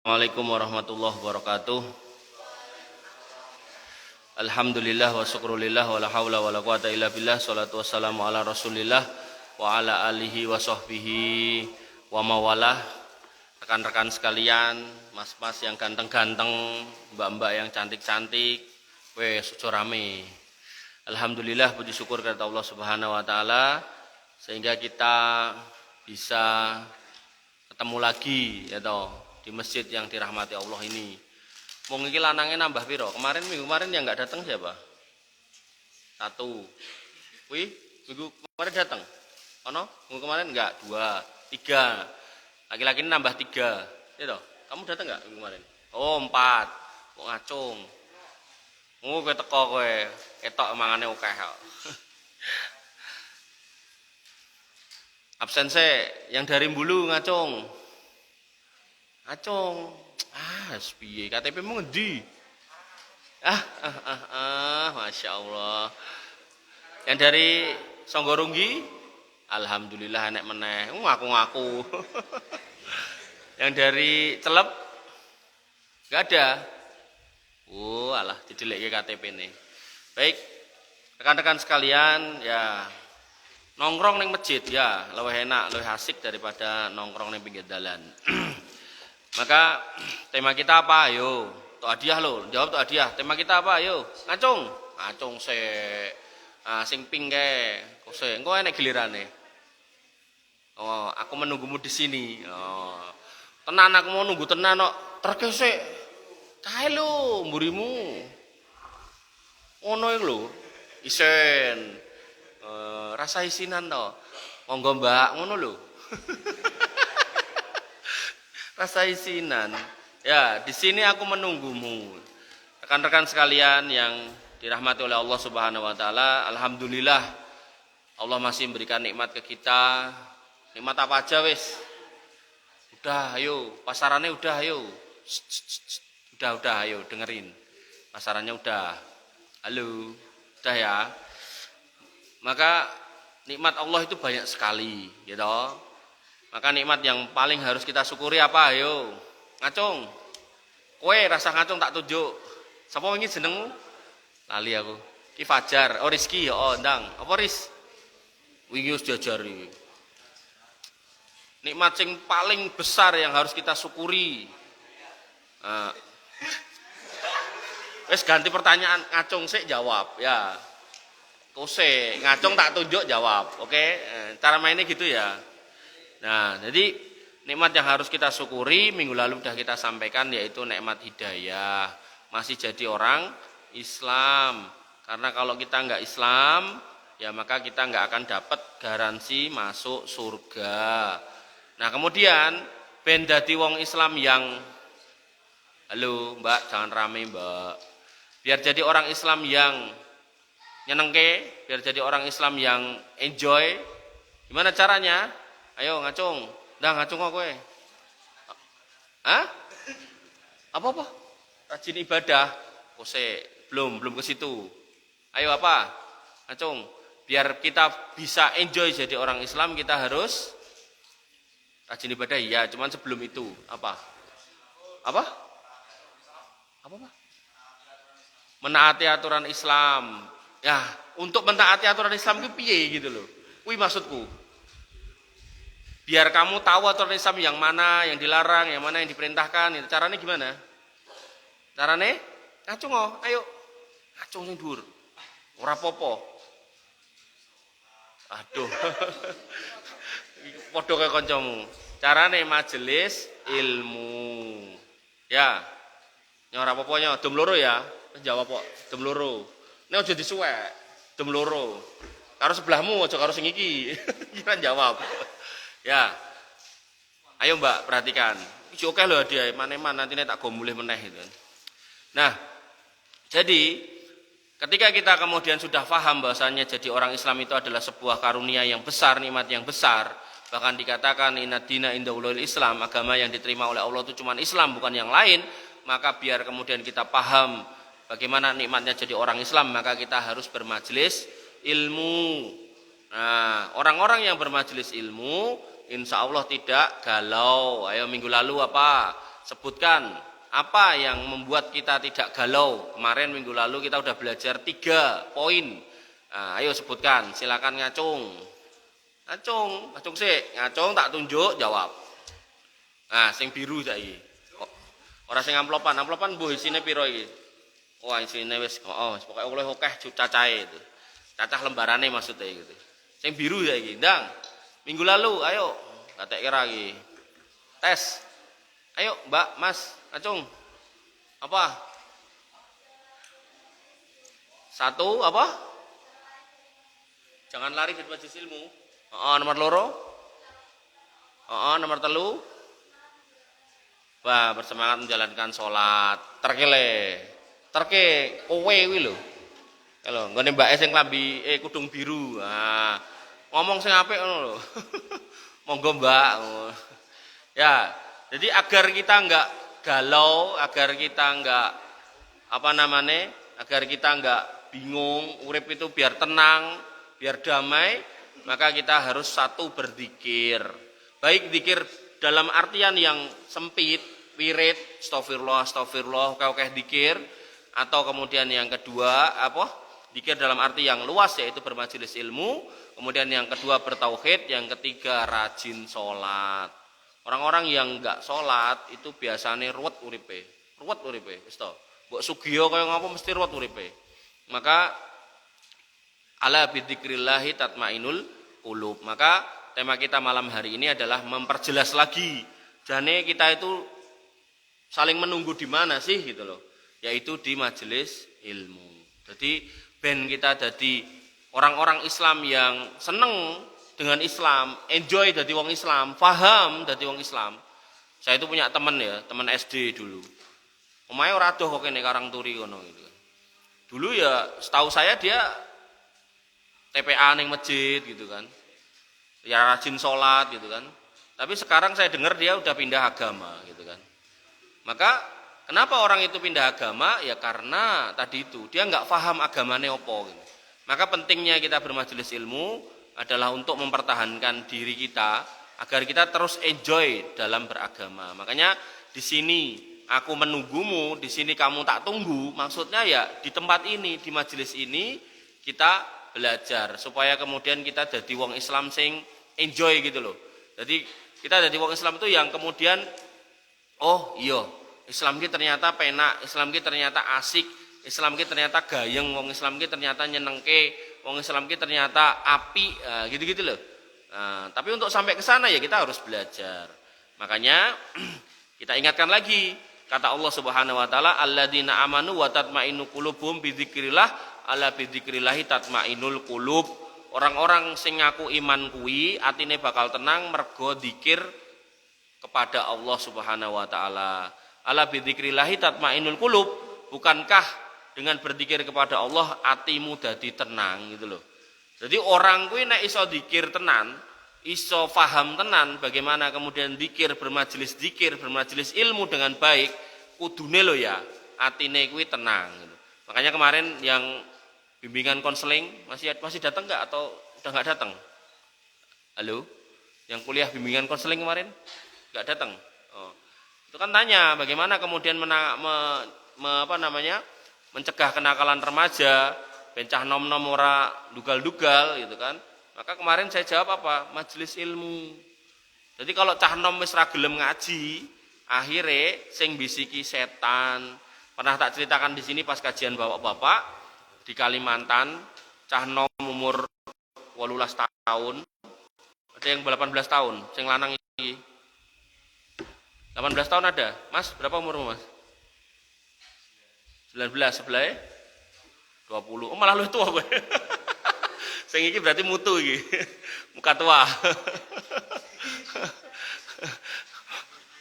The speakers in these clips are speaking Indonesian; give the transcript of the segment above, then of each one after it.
Assalamualaikum warahmatullahi wabarakatuh. Alhamdulillah wa syukrulillah wa la haula wa la quwata illa billah. Shalatu wassalamu ala Rasulillah wa ala alihi wa sahbihi wa mawalah. Rekan-rekan sekalian, mas-mas yang ganteng-ganteng, mbak-mbak yang cantik-cantik, wes ojo rame. Alhamdulillah, puji syukur kepada Allah Subhanahu wa taala sehingga kita bisa ketemu lagi ya toh di masjid yang dirahmati Allah ini. Mung iki lanangnya nambah piro? Minggu kemarin yang enggak datang siapa? 1. Wih, minggu kemarin datang. Ono? Minggu kemarin enggak? 2, 3. Laki-laki ini nambah 3. Ya toh? Kamu datang enggak minggu kemarin? Oh, 4. Kok ngacung. Kowe teko kowe, ketok mangane akeh kok. Absense yang dari Bulu ngacung. Ngacung. Piye KTP-mu ngendi? Masya Allah. Yang dari Songgorunggi, alhamdulillah enek meneh. Ngaku-ngaku. Yang dari Celep, enggak ada. Alah, dideleke KTP nih. Baik, rekan-rekan sekalian, ya nongkrong ning masjid ya, lebih enak, lebih asik daripada nongkrong ning pinggir dalan. Maka tema kita apa? Ayo, tok hadiah lo, jawab tok hadiah. Tema kita apa? Ayo, ngacung. Ngacung sik. Sing ping kae. Kok sik, engko enek gilirane. Oh, aku menunggumu di sini. Oh. Tenan aku mau nunggu tenan kok. Terkesik. Kae lho, mburimu. Ngono iki lho. Isen. Rasa isinan to. Monggo Mbak, ngono lho. Rasa isinan. Ya, di sini aku menunggumu. Rekan-rekan sekalian yang dirahmati oleh Allah Subhanahu wa taala, alhamdulillah Allah masih memberikan nikmat ke kita. Nikmat apa aja wis? Udah, ayo, pasarannya udah, ayo. Udah, ayo dengerin. Pasarannya udah. Halo. Udah ya. Maka nikmat Allah itu banyak sekali, gitu. Maka nikmat yang paling harus kita syukuri apa? Ayo, ngacung. Kowe rasa ngacung tak tunjuk. Sapa wingi jenengmu? Lali aku. Ki Fajar, oh Rizki, oh ndang. Apa Riz? Wingi wis diajari. Nikmat sing paling besar yang harus kita syukuri. Wes ganti pertanyaan, ngacung sik jawab ya. Kose, ngacung tak tunjuk jawab. Oke? Cara mainnya gitu ya. Nah, jadi nikmat yang harus kita syukuri minggu lalu sudah kita sampaikan yaitu nikmat hidayah. Masih jadi orang Islam. Karena kalau kita enggak Islam, ya maka kita enggak akan dapat garansi masuk surga. Nah, kemudian ben dadi wong Islam yang halo, Mbak, jangan rame, Mbak. Biar jadi orang Islam yang nyenengke, biar jadi orang Islam yang enjoy. Gimana caranya? Ayo ngacung. Dah ngacung kok kowe. Hah? Apa? Rajin ibadah. Kose, belum ke situ. Ayo apa? Ngacung. Biar kita bisa enjoy jadi orang Islam, kita harus rajin ibadah. Ya, cuman sebelum itu apa? Apa? Menaati aturan Islam. Ya, untuk mentaati aturan Islam itu piye gitu loh. Kuwi maksudku. Biar kamu tahu aturan Islam yang mana yang dilarang, yang mana yang diperintahkan. Itu caranya gimana? Caranya ngacung oh, ayo. Ngacung sing dhuwur. Ora apa-apa. Aduh. Padha kaya kancamu. Carane majelis ilmu. Ya. Nya ora apa-apa nya, dem loro ya. Jawab kok, dem loro. Nek aja disuwek, dem loro. Karo sebelahmu aja karo sing iki. Kira jawab. Ya, ayo Mbak perhatikan. Iki oke loh hadiah, maneman nanti tak go mulih meneh gitu. Nah, jadi ketika kita kemudian sudah paham bahwasanya jadi orang Islam itu adalah sebuah karunia yang besar, nikmat yang besar. Bahkan dikatakan inna dina indallahi Islam, agama yang diterima oleh Allah itu cuma Islam bukan yang lain. Maka biar kemudian kita paham bagaimana nikmatnya jadi orang Islam, maka kita harus bermajelis ilmu. Nah, orang-orang yang bermajelis ilmu insya Allah tidak galau. Ayo minggu lalu apa? sebutkan apa yang membuat kita tidak galau. Kemarin minggu lalu kita udah belajar 3 poin. Nah, ayo sebutkan, silakan ngacung. Ngacung sih, ngacung tak tunjuk jawab. Nah, sing biru saiki. Ora sing amplopan mbuh isine piro iki? Oh, isine wis pokoke oleh akeh cacahe itu. Cacah lembarane maksudnya gitu. Sing biru saiki, ndang. Minggu lalu, ayo. Tak kira iki. Tes. Ayo, Mbak, Mas, ngacung. Apa? 1 apa? Jangan lari di majelis ilmu. Nomor 2. Nomor 3. Wah, bersemangat menjalankan sholat. Terke kowe kuwi lho. Lho, nggone mbake sing klambi kudung biru. Nah, ngomong sing apik ngono lho. Monggo, Mbak. Ya, jadi agar kita enggak galau, agar kita enggak agar kita enggak bingung, urip itu biar tenang, biar damai, maka kita harus satu berzikir. Baik zikir dalam artian yang sempit, wirid, astagfirullah, oke zikir, atau kemudian yang kedua zikir dalam arti yang luas yaitu bermajelis ilmu, kemudian yang kedua bertauhid, yang ketiga rajin sholat. Orang-orang yang enggak sholat itu biasanya ruwet uripe, wis to. Mbok sugiya kaya ngapa mesti ruwet uripe. Maka ala bidzikrillahi tatmainul qulub. Maka tema kita malam hari ini adalah memperjelas lagi. Jane kita itu saling menunggu di mana sih gitu loh. Yaitu di majelis ilmu. Jadi ben kita jadi orang-orang Islam yang seneng dengan Islam, enjoy dadi wong Islam, paham dadi wong Islam. Saya itu punya teman SD dulu. Omahe ora adoh kok kene Karangturi ngono gitu. Dulu ya setahu saya dia TPA ning masjid gitu kan. Ya rajin sholat gitu kan. Tapi sekarang saya dengar dia udah pindah agama gitu kan. Maka kenapa orang itu pindah agama? Ya karena tadi itu dia nggak paham agamanya opo gitu. Maka pentingnya kita bermajelis ilmu adalah untuk mempertahankan diri kita agar kita terus enjoy dalam beragama. Makanya di sini aku menunggumu, di sini kamu tak tunggu. Maksudnya ya di tempat ini, di majelis ini kita belajar supaya kemudian kita jadi wong Islam sing enjoy gitu loh. Jadi kita jadi wong Islam itu yang kemudian oh iya, Islam ki ternyata penak, Islam ki ternyata asik, Islam ki ternyata gayeng, wong Islam ki ternyata nyenengke, wong Islam ki ternyata api, gitu-gitu loh. Nah, tapi untuk sampai ke sana ya kita harus belajar. Makanya kita ingatkan lagi kata Allah Subhanahu wa taala, alladzina amanu wa tatmainnu qulubuhum bidzikrillah, ala bidzikrillahi tatmainul qulub. Orang-orang sing ngaku iman kuwi atine bakal tenang mergo zikir kepada Allah Subhanahu wa taala. Ala bidzikrillahi tatmainul qulub. Bukankah dengan berzikir kepada Allah atimu dadi tenang gitu loh. Jadi orang kuwi nek iso zikir tenan, iso faham tenan bagaimana kemudian zikir, bermajelis ilmu dengan baik, kudune lho ya, atine kuwi tenang gitu. Makanya kemarin yang bimbingan konseling masih datang enggak atau udah enggak datang? Halo? Yang kuliah bimbingan konseling kemarin enggak datang? Oh. Itu kan tanya bagaimana kemudian mencegah kenakalan remaja, bencah nom-nom ora dugal-dugal gitu kan. Maka kemarin saya jawab apa? Majelis ilmu. Jadi kalau cah nom wis ra gelem ngaji, akhire sing bisiki setan. Pernah tak ceritakan di sini pas kajian bapak-bapak di Kalimantan, cah nom umur 18 tahun. Ada yang 18 tahun, sing lanang iki. 18 tahun ada. Mas, berapa umurmu, Mas? 19 sebelah 20. Oh, malah lu tua gue. Sing iki berarti mutu iki. Muka tua.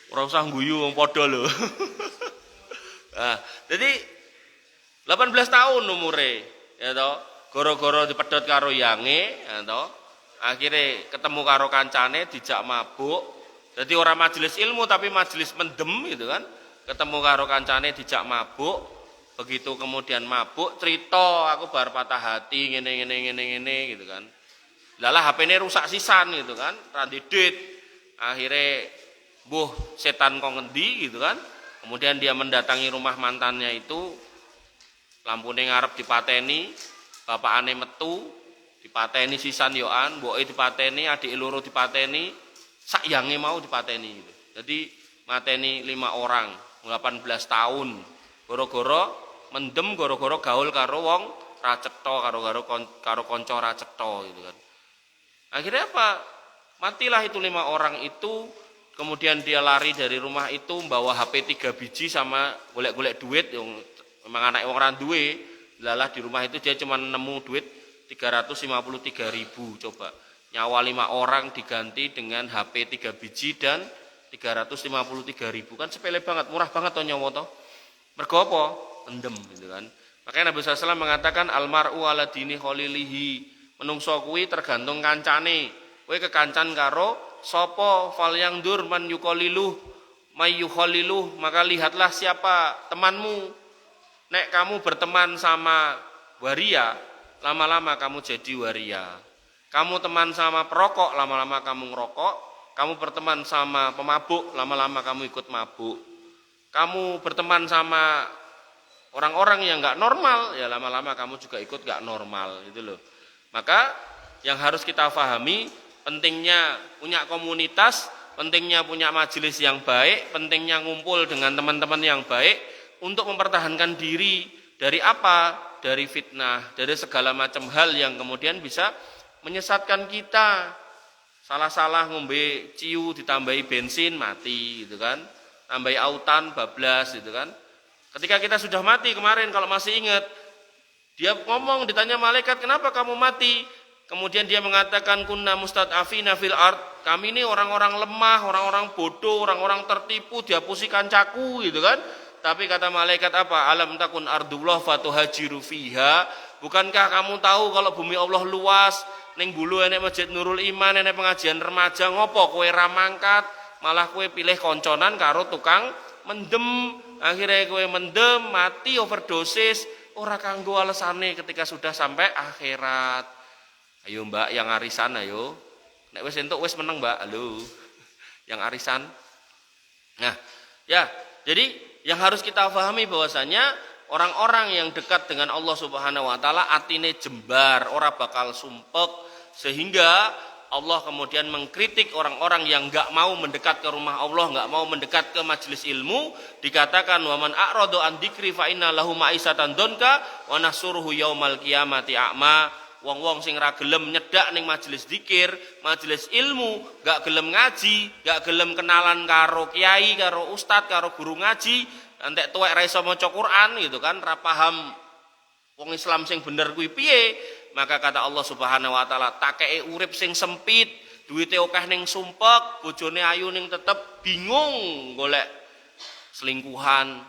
Ora usah guyu wong padha lho. Nah, jadi 18 tahun umure, ya toh. Goro-goro dipedhot karo yange, ya toh. Akhire ketemu karo kancane dijak mabuk. Jadi orang majelis ilmu tapi majelis mendem gitu kan. Ketemu karo kancane dijak mabuk. Begitu kemudian mabuk cerita aku bar patah hati ngene gitu kan. Lalah HP-ne rusak sisan gitu kan, ra ndedit. Akhire Buh setan kok ngendi gitu kan. Kemudian dia mendatangi rumah mantannya itu, lampune ngarep dipateni, bapakane metu, dipateni sisan yoan, mboke dipateni, adik loro dipateni, sakyange mau dipateni gitu. Jadi mateni 5 orang, 18 tahun. Goro-goro mendem, goro-goro gaul karo wong ra cetha, karo kanca ra cetha gitu kan. Akhirnya apa? Matilah itu 5 orang itu. Kemudian dia lari dari rumah itu membawa HP 3 biji sama golek-golek duit yang memang anak orang duwe. Lalah di rumah itu dia cuma nemu duit 353.000 coba. Nyawa 5 orang diganti dengan HP 3 biji dan 353.000 kan sepele banget, murah banget toh nyawa toh. Mergo apa? Pendem gitu kan. Makanya Nabi SAW mengatakan almar'u ala dini khalilihi. Menungso kuwi tergantung kancane. Kowe kekancan karo sapa fal yang dur man yuqaliluh mayyukhaliluh, maka lihatlah siapa temanmu. Nek kamu berteman sama waria, lama-lama kamu jadi waria. Kamu teman sama perokok, lama-lama kamu ngerokok. Kamu berteman sama pemabuk, lama-lama kamu ikut mabuk. Kamu berteman sama orang-orang yang enggak normal, ya lama-lama kamu juga ikut enggak normal gitu loh. Maka yang harus kita pahami pentingnya punya komunitas, pentingnya punya majelis yang baik, pentingnya ngumpul dengan teman-teman yang baik untuk mempertahankan diri dari apa? Dari fitnah, dari segala macam hal yang kemudian bisa menyesatkan kita. Salah-salah ngombe ciu ditambahi bensin mati gitu kan. Tambahi autan bablas gitu kan. Ketika kita sudah mati kemarin kalau masih ingat, dia ngomong ditanya malaikat, "Kenapa kamu mati?" Kemudian dia mengatakan kunna mustad'afina fil ard. Kami ini orang-orang lemah, orang-orang bodoh, orang-orang tertipu, dihapusi kancaku gitu kan. Tapi kata malaikat apa? Alam takun ardullah fatuhajiru fiha. Bukankah kamu tahu kalau bumi Allah luas? Ning bulu enek Masjid Nurul Iman, enek pengajian remaja, ngopo kowe ra mangkat? Malah kowe pilih konconan karo tukang mendem. Akhirnya kowe mendem, mati overdosis, ora kanggo alesane ketika sudah sampai akhirat. Ayo mbak yang arisan ayo. Nek wis entuk wis meneng mbak. Halo. Yang arisan. Nah, ya, jadi yang harus kita pahami bahwasanya orang-orang yang dekat dengan Allah Subhanahu wa taala atine jembar, ora bakal sumpek sehingga Allah kemudian mengkritik orang-orang yang enggak mau mendekat ke rumah Allah, enggak mau mendekat ke majelis ilmu, dikatakan wa man a'rada an dzikri fa inna lahu ma'isatan donka wa nahsuruhu yaumal qiyamati a'ma. Wong-wong sing ra gelem nyedak ning majelis zikir, majelis ilmu, gak gelem ngaji, gak gelem kenalan karo kiai, karo ustad, karo guru ngaji, entek tuwek ra iso maca Quran gitu kan, ra paham wong Islam sing bener kuwi piye, maka kata Allah Subhanahu wa taala, takeke urip sing sempit, duwite akeh ning sumpek, bojone ayu ning tetep bingung golek selingkuhan,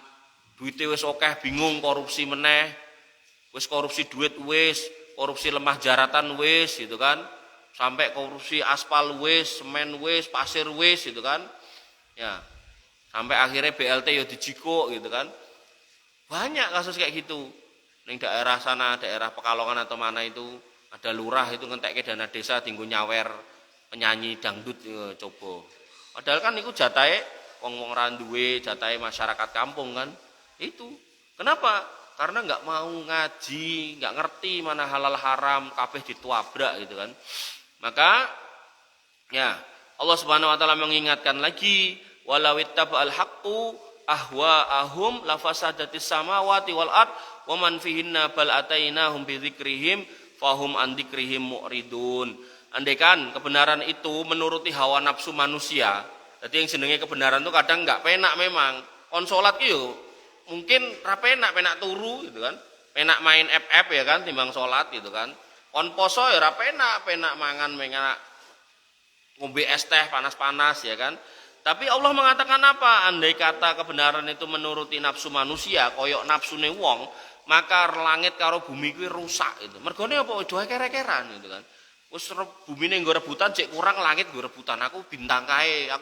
duwite wis akeh bingung korupsi meneh, wis korupsi duit wis korupsi lemah jaratan wis gitu kan, sampai korupsi aspal wis, semen wis, pasir wis gitu kan, ya sampai akhirnya BLT ya dijikuk gitu kan, banyak kasus kayak gitu. Ning daerah sana, daerah Pekalongan atau mana itu ada lurah itu ngentekke dana desa tinggu nyawer penyanyi dangdut ya, coba. Padahal kan itu jatahe wong-wong ra duwe, jatahe masyarakat kampung kan. Itu. Kenapa? Karena nggak mau ngaji, nggak ngerti mana halal haram, kabeh dituabrak gitu kan. Maka ya Allah Subhanahu wa taala mengingatkan lagi, walawittaba'al haqqu ahwa'ahum lafasadatis samawati wal ard wa man fihinna bal atainahum bidzikrihim fahum an dzikrihim mu'ridun. Andaikan kebenaran itu menuruti hawa nafsu manusia. Jadi yang jenenge kebenaran itu kadang nggak penak memang. On salat ki yo mungkin ra penak turu gitu kan. Penak main FF ya kan timbang salat gitu kan. On poso ya ra penak mangan mengenak ngombe es teh panas-panas ya kan. Tapi Allah mengatakan apa? Andai kata kebenaran itu menuruti nafsu manusia, koyok nafsune wong, maka langit karo bumi kuwi rusak itu. Mergone apa doa kere-keran gitu kan. Wis bumine nggo rebutan cek kurang langit nggo rebutan. Aku bintang kae.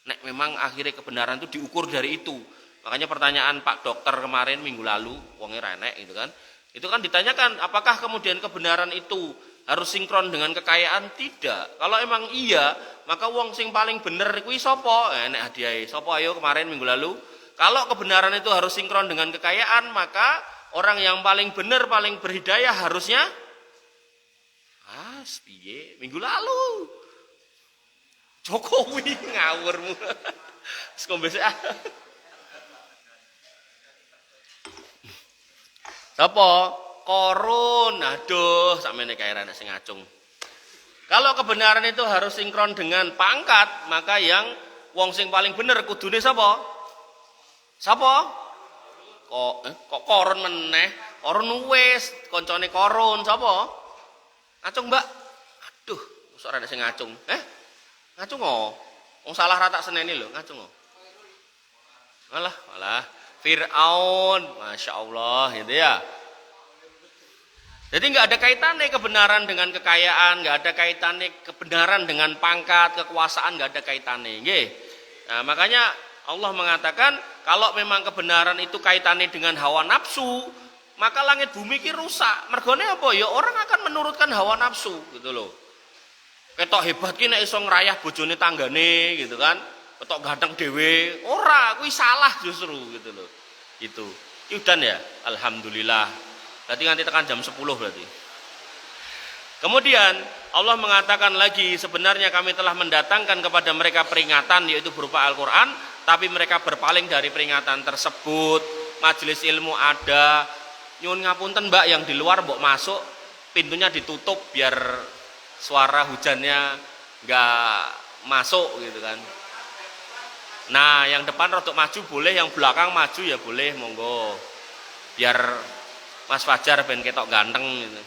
Nek memang akhirnya kebenaran itu diukur dari itu. Makanya pertanyaan Pak Dokter kemarin minggu lalu, wonge renek gitu kan. Itu kan ditanyakan apakah kemudian kebenaran itu harus sinkron dengan kekayaan? Tidak. Kalau emang iya, maka wong sing paling bener kuwi sapa? Nek hadiah sapa ayo kemarin minggu lalu. Kalau kebenaran itu harus sinkron dengan kekayaan, maka orang yang paling bener, paling berhidayah harusnya piye? Minggu lalu. Jokowi ngawurmu. Wis kombes ah. Sapa? Korun. Aduh, sakmene kae ra sing ngacung. Kalau kebenaran itu harus sinkron dengan pangkat, maka yang wong sing paling bener kudune sapa? Sapa? Kok korun meneh? Korun wis, koncone korun sapa? Ngacung, Mbak. Aduh, mosok ra sing ngacung. Ngacung kok. Wong salah ra tak seneni lho, ngacung kok. Malah Fir'aun, Masya Allah gitu ya. Jadi nggak ada kaitannya kebenaran dengan kekayaan, nggak ada kaitannya kebenaran dengan pangkat, kekuasaan, nggak ada kaitannya. Nggih. Nah, makanya Allah mengatakan kalau memang kebenaran itu kaitannya dengan hawa nafsu, maka langit bumi ki rusak. Mergone apa? Ya orang akan menurutkan hawa nafsu gitu loh. Ketok hebat ki nek iso ngrayah bojone tanggane gitu kan. Ketok ganteng dhewe, ora, kuwi salah justru gitu loh. Itu udan ya, alhamdulillah. Berarti nanti tekan jam 10 berarti. Kemudian Allah mengatakan lagi, sebenarnya kami telah mendatangkan kepada mereka peringatan yaitu berupa Al-Qur'an, tapi mereka berpaling dari peringatan tersebut. Majelis ilmu ada, nyuwun ngapunten Mbak, yang di luar mbok masuk pintunya ditutup biar suara hujannya enggak masuk gitu kan. Nah, yang depan rodok maju boleh, yang belakang maju ya boleh, monggo. Biar Mas Fajar ben ketok ganteng gitu.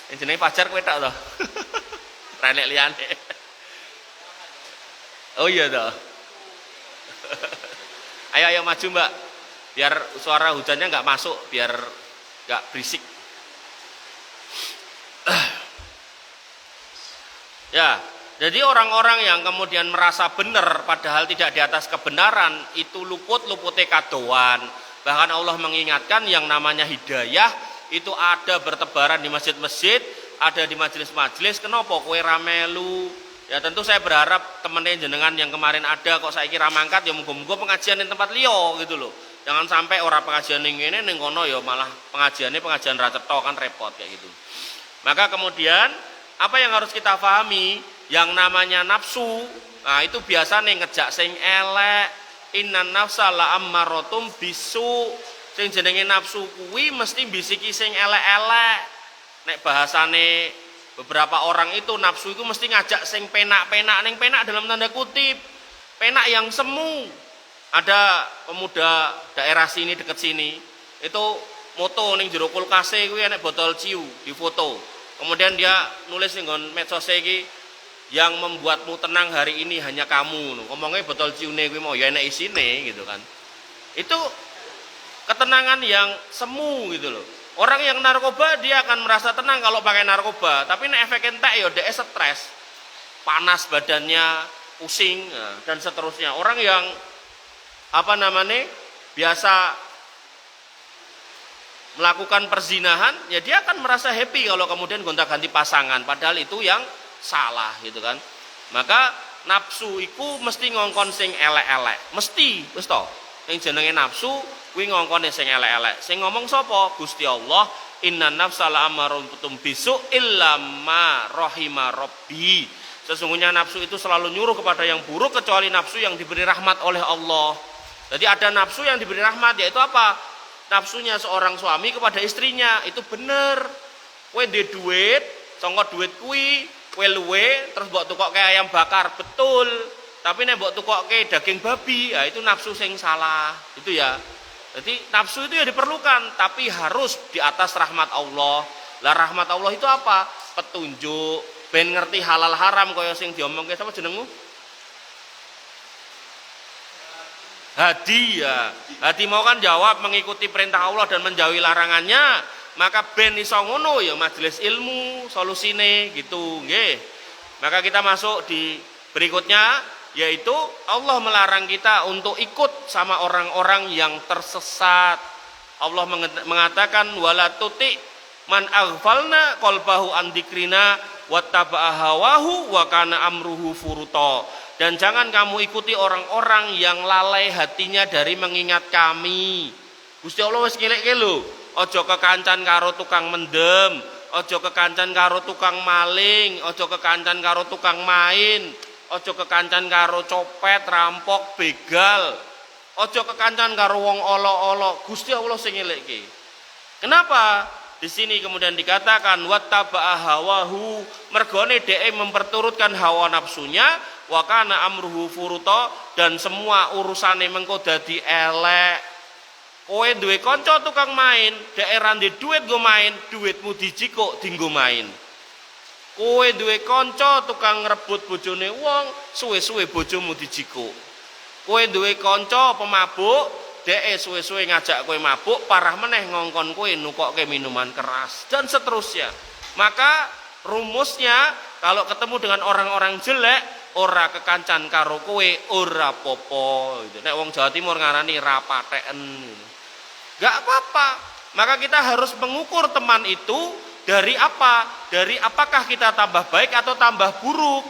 Yang jenenge Fajar kowe tok to. Renek liyane. Oh iya toh. Ayo maju Mbak. Biar suara hujannya enggak masuk, biar enggak berisik. Ya, jadi orang-orang yang kemudian merasa benar padahal tidak di atas kebenaran itu luput-lupute kadoan. Bahkan Allah mengingatkan yang namanya hidayah itu ada bertebaran di masjid-masjid, ada di majelis-majelis. Kenapa kowe ra melu? Ya tentu saya berharap teman-teman jenengan yang kemarin ada kok saiki ra mangkat ya muga-muga pengajian di tempat liya gitu loh. Jangan sampai orang pengajian ning ngene ning kono ya malah pengajiannya pengajian ra cetha kan repot kayak gitu. Maka kemudian apa yang harus kita pahami? Yang namanya nafsu, nah itu biasa nih ngejak sing elek. Innan nafsa la ammarotum bisu. Sing jenenge nafsu kuwi mesti bisiki sing elek-elek. Nek bahasane beberapa orang itu nafsu itu mesti ngajak sing penak-penak, ning penak dalam tanda kutip. Penak yang semu. Ada pemuda daerah sini dekat sini, itu moto ning jero kulkase kuwi enek botol ciu difoto. Kemudian dia nulis ning nggon medsos iki, yang membuatmu tenang hari ini hanya kamu. Ngomongnya botol ciune kuwi mau ya enek isine gitu kan. Itu ketenangan yang semu gitu loh. Orang yang narkoba dia akan merasa tenang kalau pakai narkoba, tapi nek efek entek ya dhek stres. Panas badannya, pusing dan seterusnya. Orang yang biasa melakukan perzinahan, ya dia akan merasa happy kalau kemudian gonta-ganti pasangan, padahal itu yang salah gitu kan. Maka nafsu iku mesti ngongkon sing elek-elek, mesti wis to. Ning jenenge nafsu kuwi ngongkone sing elek-elek. Sing ngomong sapa? Gusti Allah, innan nafsa la'amarum bisu illa ma rahima rabbi. Sesungguhnya nafsu itu selalu nyuruh kepada yang buruk kecuali nafsu yang diberi rahmat oleh Allah. Jadi ada nafsu yang diberi rahmat, yaitu apa? Nafsunya seorang suami kepada istrinya, itu bener. Kowe ndek duit, sangka duit kuwi kowe luwe terus mbok tukokke ayam bakar, betul. Tapi nek mbok tukokke daging babi, ya itu nafsu sing salah. Itu ya. Jadi nafsu itu ya diperlukan, tapi harus di atas rahmat Allah. Lah rahmat Allah itu apa? Petunjuk, ben ngerti halal haram kaya sing diomongke sapa jenengmu? Hadi ya. Hadi mau kan jawab mengikuti perintah Allah dan menjauhi larangannya. Maka ben iso ngono ya majelis ilmu solusine gitu nggih. Maka kita masuk di berikutnya, yaitu Allah melarang kita untuk ikut sama orang-orang yang tersesat. Allah mengatakan wala tuti Man aghfalna qalbahu an dzikrina wattaba'a hawahu wa kana amruhu furuta. Dan jangan kamu ikuti orang-orang yang lalai hatinya dari mengingat kami. Gusti Allah wis ngelekke lho, aja kekancan karo tukang mendem, aja kekancan karo tukang maling, aja kekancan karo tukang main, aja kekancan karo copet, rampok, begal, aja kekancan karo wong olo-olo. Gusti Allah sing ngelekke. Kenapa? Di sini kemudian dikatakan wattaba'a hawahu, mergone dhek memperturutkan hawa nafsunya, wa kana amruhu furuta, dan semua urusane mengko dadi elek. Kowe duwe kanca tukang main, dhek ra ndek duit go main, duitmu dijikuk dienggo main. Kowe duwe kanca tukang ngrebut bojone wong, suwe-suwe bojomu dijikuk. Kowe duwe kanca pemabuk, dhek suwe-suwe ngajak kowe mabuk, parah meneh ngongkon kowe nukokke minuman keras dan seterusnya. Maka rumusnya kalau ketemu dengan orang-orang jelek, ora kekancan karo kowe, ora popo gitu. Nek wong Jawa Timur ngarani ra patheken. Enggak apa-apa. Maka kita harus mengukur teman itu dari apa? Dari apakah kita tambah baik atau tambah buruk.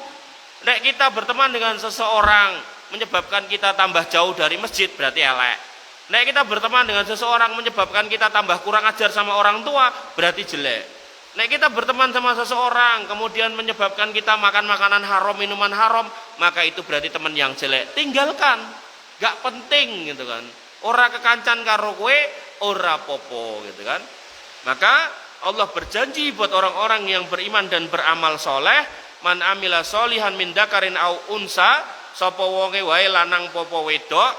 Nek kita berteman dengan seseorang menyebabkan kita tambah jauh dari masjid, berarti elek. Nek kita berteman dengan seseorang menyebabkan kita tambah kurang ajar sama orang tua, berarti jelek. Nek kita berteman sama seseorang kemudian menyebabkan kita makan makanan haram, minuman haram, maka itu berarti teman yang jelek. Tinggalkan, gak penting gitu kan. Ora kekancan karo kowe, ora popo gitu kan. Maka Allah berjanji buat orang-orang yang beriman dan beramal soleh, man amila solihan min dzakarin au unsa, sapa wonge wae lanang popo wedok,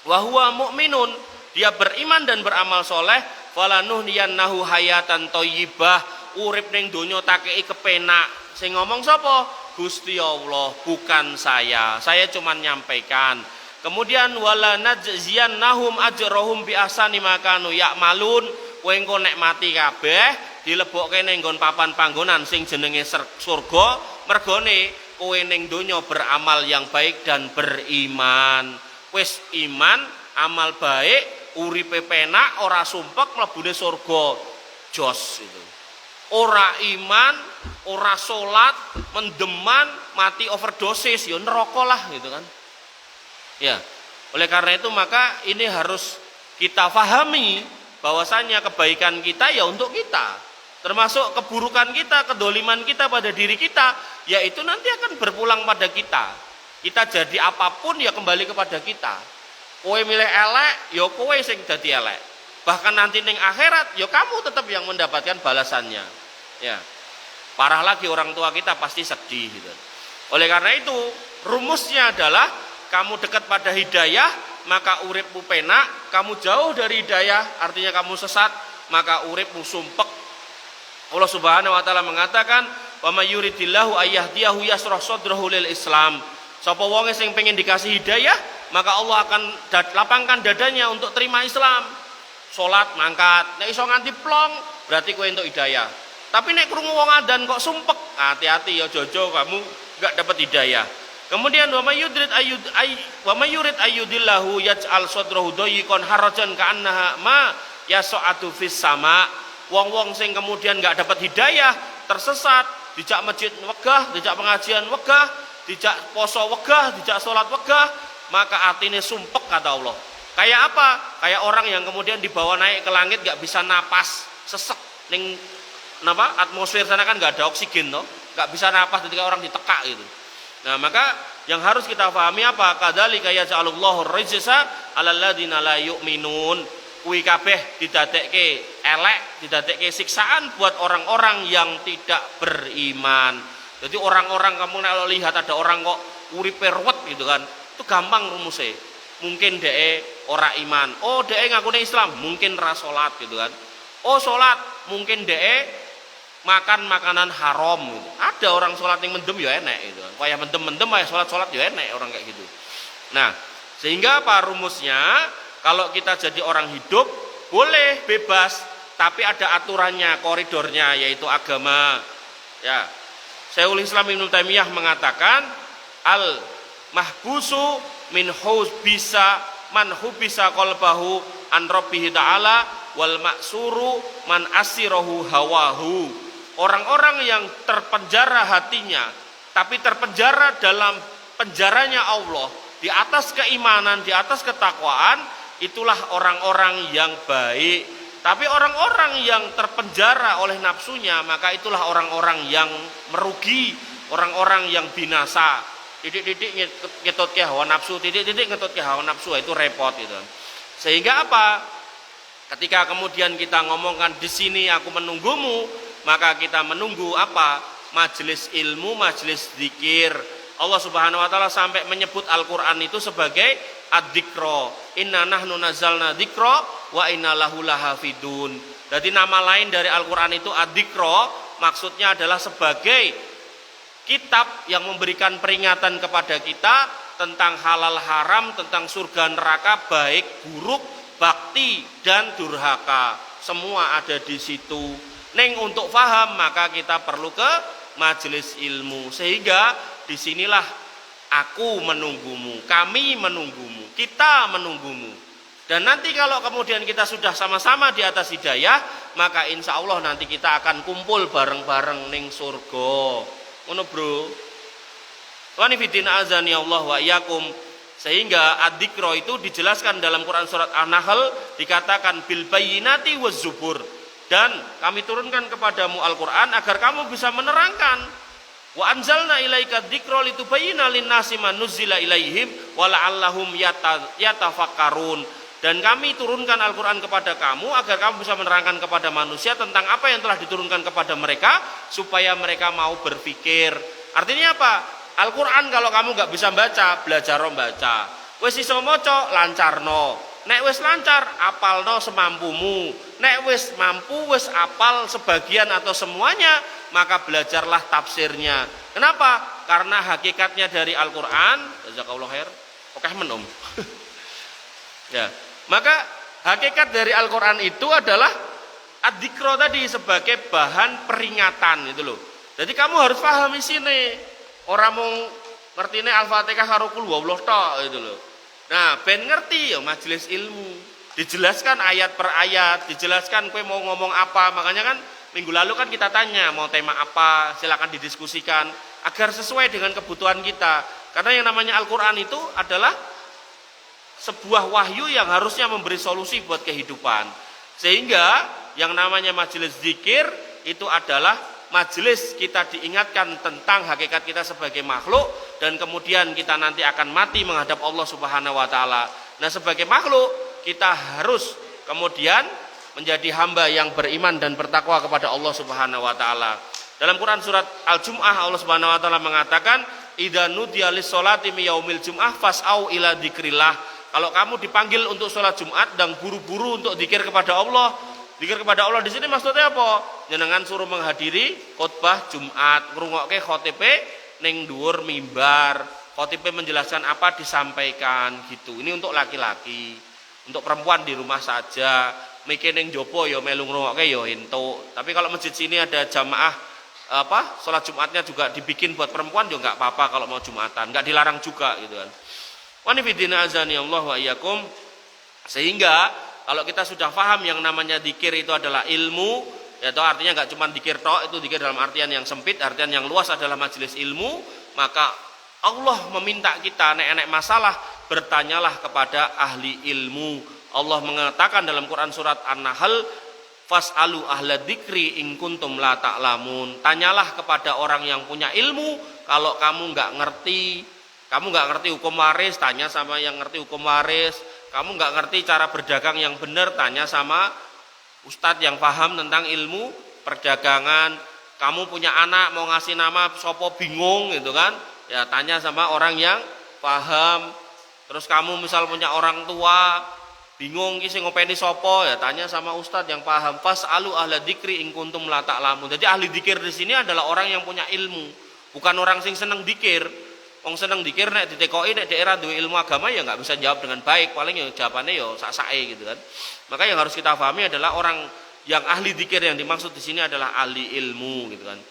wa huwa mu'minun, dia beriman dan beramal soleh, falanuhyiyannahu hayatan thayyibah, urip ning donya takei kepenak. Sing ngomong sapa? Gusti Allah, bukan saya cuma nyampaikan. Kemudian wala najziyannahum ajrahum bi ahsani ma kanu ya'malun, kowe engko nek mati kabeh dilebokke ning nggon papan panggonan sing jenenge surga, mergone kowe ning donya beramal yang baik dan beriman. Wis iman, amal baik, uripe penak, ora sumpek mlebune surga. Jos itu. Ora iman, ora salat, mendeman, mati overdosis, ya neraka lah gitu kan. Ya. Oleh karena itu maka ini harus kita fahami bahwasanya kebaikan kita ya untuk kita. Termasuk keburukan kita, kedoliman kita pada diri kita, yaitu nanti akan berpulang pada kita. Kita jadi apapun ya kembali kepada kita. Kowe milih elek, ya kowe sing dadi elek. Bahkan nanti ning akhirat, ya kamu tetap yang mendapatkan balasannya. Ya. Parah lagi orang tua kita pasti sedih gitu. Oleh karena itu, rumusnya adalah kamu dekat pada hidayah, maka uripmu penak. Kamu jauh dari hidayah, artinya kamu sesat, maka uripmu sumpek. Allah Subhanahu wa taala mengatakan, "Wa may yuridillahu ayyahdiyahu yashrah sadrahu lil Islam." Sapa wonge sing pengen dikasih hidayah, maka Allah akan lapangkan dadanya untuk terima Islam. Salat mangkat, nek iso nganti plong, berarti kowe entuk hidayah. Tapi nek krungu wong adzan kok sumpek, hati-hati ya jojo kamu enggak dapat hidayah. Kemudian wa may yurid ayyudillahu yaj'al sadrahu dayyqan harajan ka'annaha ma yas'atu fis sama. Wong-wong sing kemudian enggak dapat hidayah, tersesat, dijak masjid wegah, dijak pengajian wegah, dijak poso wegah, dijak salat wegah, maka atine sumpek kata Allah. Kayak apa? Kayak orang yang kemudian dibawa naik ke langit enggak bisa napas, sesek ning atmosfer sana kan enggak ada oksigen toh, enggak bisa napas ketika orang ditekak gitu. Nah, maka yang harus kita pahami apa? Kadzalika yaj'alullahu rijsa 'alal ladzina la yu'minun. Kuwi kabeh didadekke elek, didadekke siksaan buat orang-orang yang tidak beriman. Jadi orang-orang kamu kalau lihat ada orang kok uripe ruwet gitu kan, itu gampang rumusnya. Mungkin dhek ora iman. Oh, dhek ngakune Islam, mungkin ra salat gitu kan. Oh, salat, mungkin dhek makan makanan haram gitu. Ada orang sholat yang mendem ya enek gitu. Kayak mendem ya sholat ya enek orang kayak gitu. Nah, sehingga apa rumusnya? Kalau kita jadi orang hidup boleh bebas, tapi ada aturannya, koridornya, yaitu agama. Ya, Syekhul Islam Ibnu Taimiyah mengatakan al mahbusu min hubisa man hubisa qalbahu an rabbihi ta'ala wal maksuru man asirahu hawahu. Orang-orang yang terpenjara hatinya, tapi terpenjara dalam penjaranya Allah, di atas keimanan, di atas ketakwaan, itulah orang-orang yang baik. Tapi orang-orang yang terpenjara oleh nafsunya, maka itulah orang-orang yang merugi, orang-orang yang binasa. Titik-titik ngetut ke hawa nafsu, titik-titik ngetut ke hawa nafsu, itu repot gitu. Sehingga apa? Ketika kemudian kita ngomongkan di sini aku menunggumu, maka kita menunggu apa? Majelis ilmu, majelis zikir. Allah Subhanahu wa taala sampai menyebut Al-Qur'an itu sebagai ad-dzikra. Inna nahnu nazzalna dzikra wa inna lahu lahafidun. Jadi nama lain dari Al-Qur'an itu ad-dzikra, maksudnya adalah sebagai kitab yang memberikan peringatan kepada kita tentang halal haram, tentang surga neraka, baik buruk, bakti dan durhaka. Semua ada di situ. Neng untuk faham maka kita perlu ke majelis ilmu. Sehingga disinilah aku menunggumu, kami menunggumu, kita menunggumu. Dan nanti kalau kemudian kita sudah sama-sama di atas hidayah, maka insya Allah nanti kita akan kumpul bareng-bareng ning surga. Ngono bro. Wani fitina azani Allah wa iyyakum. Sehingga ad-dzikra itu dijelaskan dalam Quran surat An-Nahl, dikatakan bil bayyinati waz zubur. Dan kami turunkan kepadamu Al-Qur'an agar kamu bisa menerangkan. Wa anzalna ilaika dzikra litubayyana lin-nasi ma nuzzila ilaihim wa la'allahum yatafakkarun. Dan kami turunkan Al-Quran kepada kamu agar kamu bisa menerangkan kepada manusia tentang apa yang telah diturunkan kepada mereka, supaya mereka mau berpikir. Artinya apa? Al-Quran kalau kamu gak bisa baca, belajar membaca. Wis iso maca, lancarno. Nek wis lancar, apalno semampumu. Nek wis mampu, wis apal sebagian atau semuanya, maka belajarlah tafsirnya. Kenapa? Karena hakikatnya dari Al-Quran, jazakallahu khair. Oke menom. Ya. Maka hakikat dari Al-Quran itu adalah ad-dzikra tadi sebagai bahan peringatan gitu loh. Jadi kamu harus paham sini. Orang mau ngertine Al-Fatihah karo kul huwallahu tok gitu loh. Nah, ben ngerti ya majelis ilmu. Dijelaskan ayat per ayat, dijelaskan kowe mau ngomong apa. Makanya kan minggu lalu kan kita tanya mau tema apa, silakan didiskusikan agar sesuai dengan kebutuhan kita. Karena yang namanya Al-Quran itu adalah sebuah wahyu yang harusnya memberi solusi buat kehidupan. Sehingga yang namanya majelis zikir itu adalah majelis kita diingatkan tentang hakikat kita sebagai makhluk, dan kemudian kita nanti akan mati menghadap Allah Subhanahu wa taala. Nah, sebagai makhluk kita harus kemudian menjadi hamba yang beriman dan bertakwa kepada Allah Subhanahu wa taala. Dalam Quran surat Al-Jum'ah Allah Subhanahu wa taala mengatakan, "Idza nudiya lis-sholati mi yaumil jum'ah fas'au ila dzikrillah." Kalau kamu dipanggil untuk sholat Jumat dan buru-buru untuk zikir kepada Allah, zikir kepada Allah di sini maksudnya apa? Jenengan suruh menghadiri khutbah Jumat, ngrungokke khotibe ning dhuwur mimbar. Khotibe menjelaskan apa disampaikan gitu. Ini untuk laki-laki. Untuk perempuan di rumah saja. Mikir ning jopo ya melu ngrungokke ya entuk. Tapi kalau masjid sini ada jamaah sholat Jumatnya juga dibikin buat perempuan juga enggak apa-apa kalau mau Jumatan, enggak dilarang juga gitu kan. Wanifidina azani Allah wa iyyakum. Sehingga kalau kita sudah paham yang namanya zikir itu adalah ilmu, ya toh artinya enggak cuma zikir tok, itu zikir dalam artian yang sempit, artian yang luas adalah majelis ilmu, maka Allah meminta kita nek masalah bertanyalah kepada ahli ilmu. Allah mengatakan dalam Quran surat An-Nahl, fas'alu ahla dzikri in kuntum la ta'lamun. Tanyalah kepada orang yang punya ilmu kalau kamu enggak ngerti. Kamu nggak ngerti hukum waris, tanya sama yang ngerti hukum waris. Kamu nggak ngerti cara berdagang yang benar, tanya sama ustadz yang paham tentang ilmu perdagangan. Kamu punya anak mau ngasih nama sopo bingung gitu kan? Ya tanya sama orang yang paham. Terus kamu misal punya orang tua bingung ki sing ngopeni sopo, ya tanya sama ustadz yang paham. Fas'alu ahla dzikri in kuntum la ta'lamun. Jadi ahli dzikir di sini adalah orang yang punya ilmu, bukan orang sing seneng dzikir. Wong seneng dikir nek ditekoki nek daerah duwe ilmu agama ya enggak bisa jawab dengan baik, paling ya jawabannya ya sak-sake gitu kan. Maka yang harus kita pahami adalah orang yang ahli zikir yang dimaksud di sini adalah ahli ilmu gitu kan.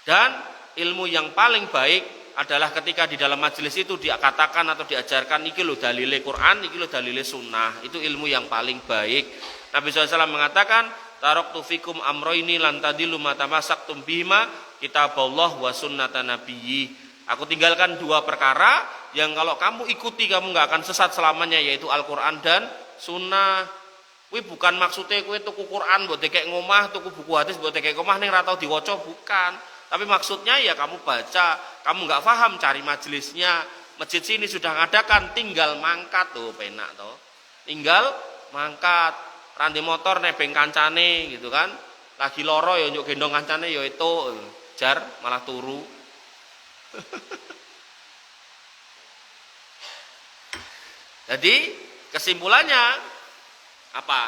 Dan ilmu yang paling baik adalah ketika di dalam majelis itu dia katakan atau diajarkan iki lho dalile Quran, iki lho dalile sunnah. Itu ilmu yang paling baik. Nabi SAW mengatakan, taraktu fikum amroini lan tadillu ma tamassaktum bihima kitaballah wa sunnata nabiyyi. Aku tinggalkan dua perkara yang kalau kamu ikuti kamu nggak akan sesat selamanya, yaitu Al-Quran dan sunnah. Kuwi bukan maksudnya kuwi tuku Quran mbok dekek ngomah, tuku buku hadis mbok dekek ngomah ning ra tau diwaca, bukan. Tapi maksudnya ya kamu baca, kamu nggak paham cari majelisnya. Masjid sini sudah ngadakan, tinggal mangkat tuh penak tuh. Tinggal mangkat, randi motor nebeng kancane gitu kan. Lagi loro ya njuk gendong kancane ya itu jar malah turu. Jadi kesimpulannya apa?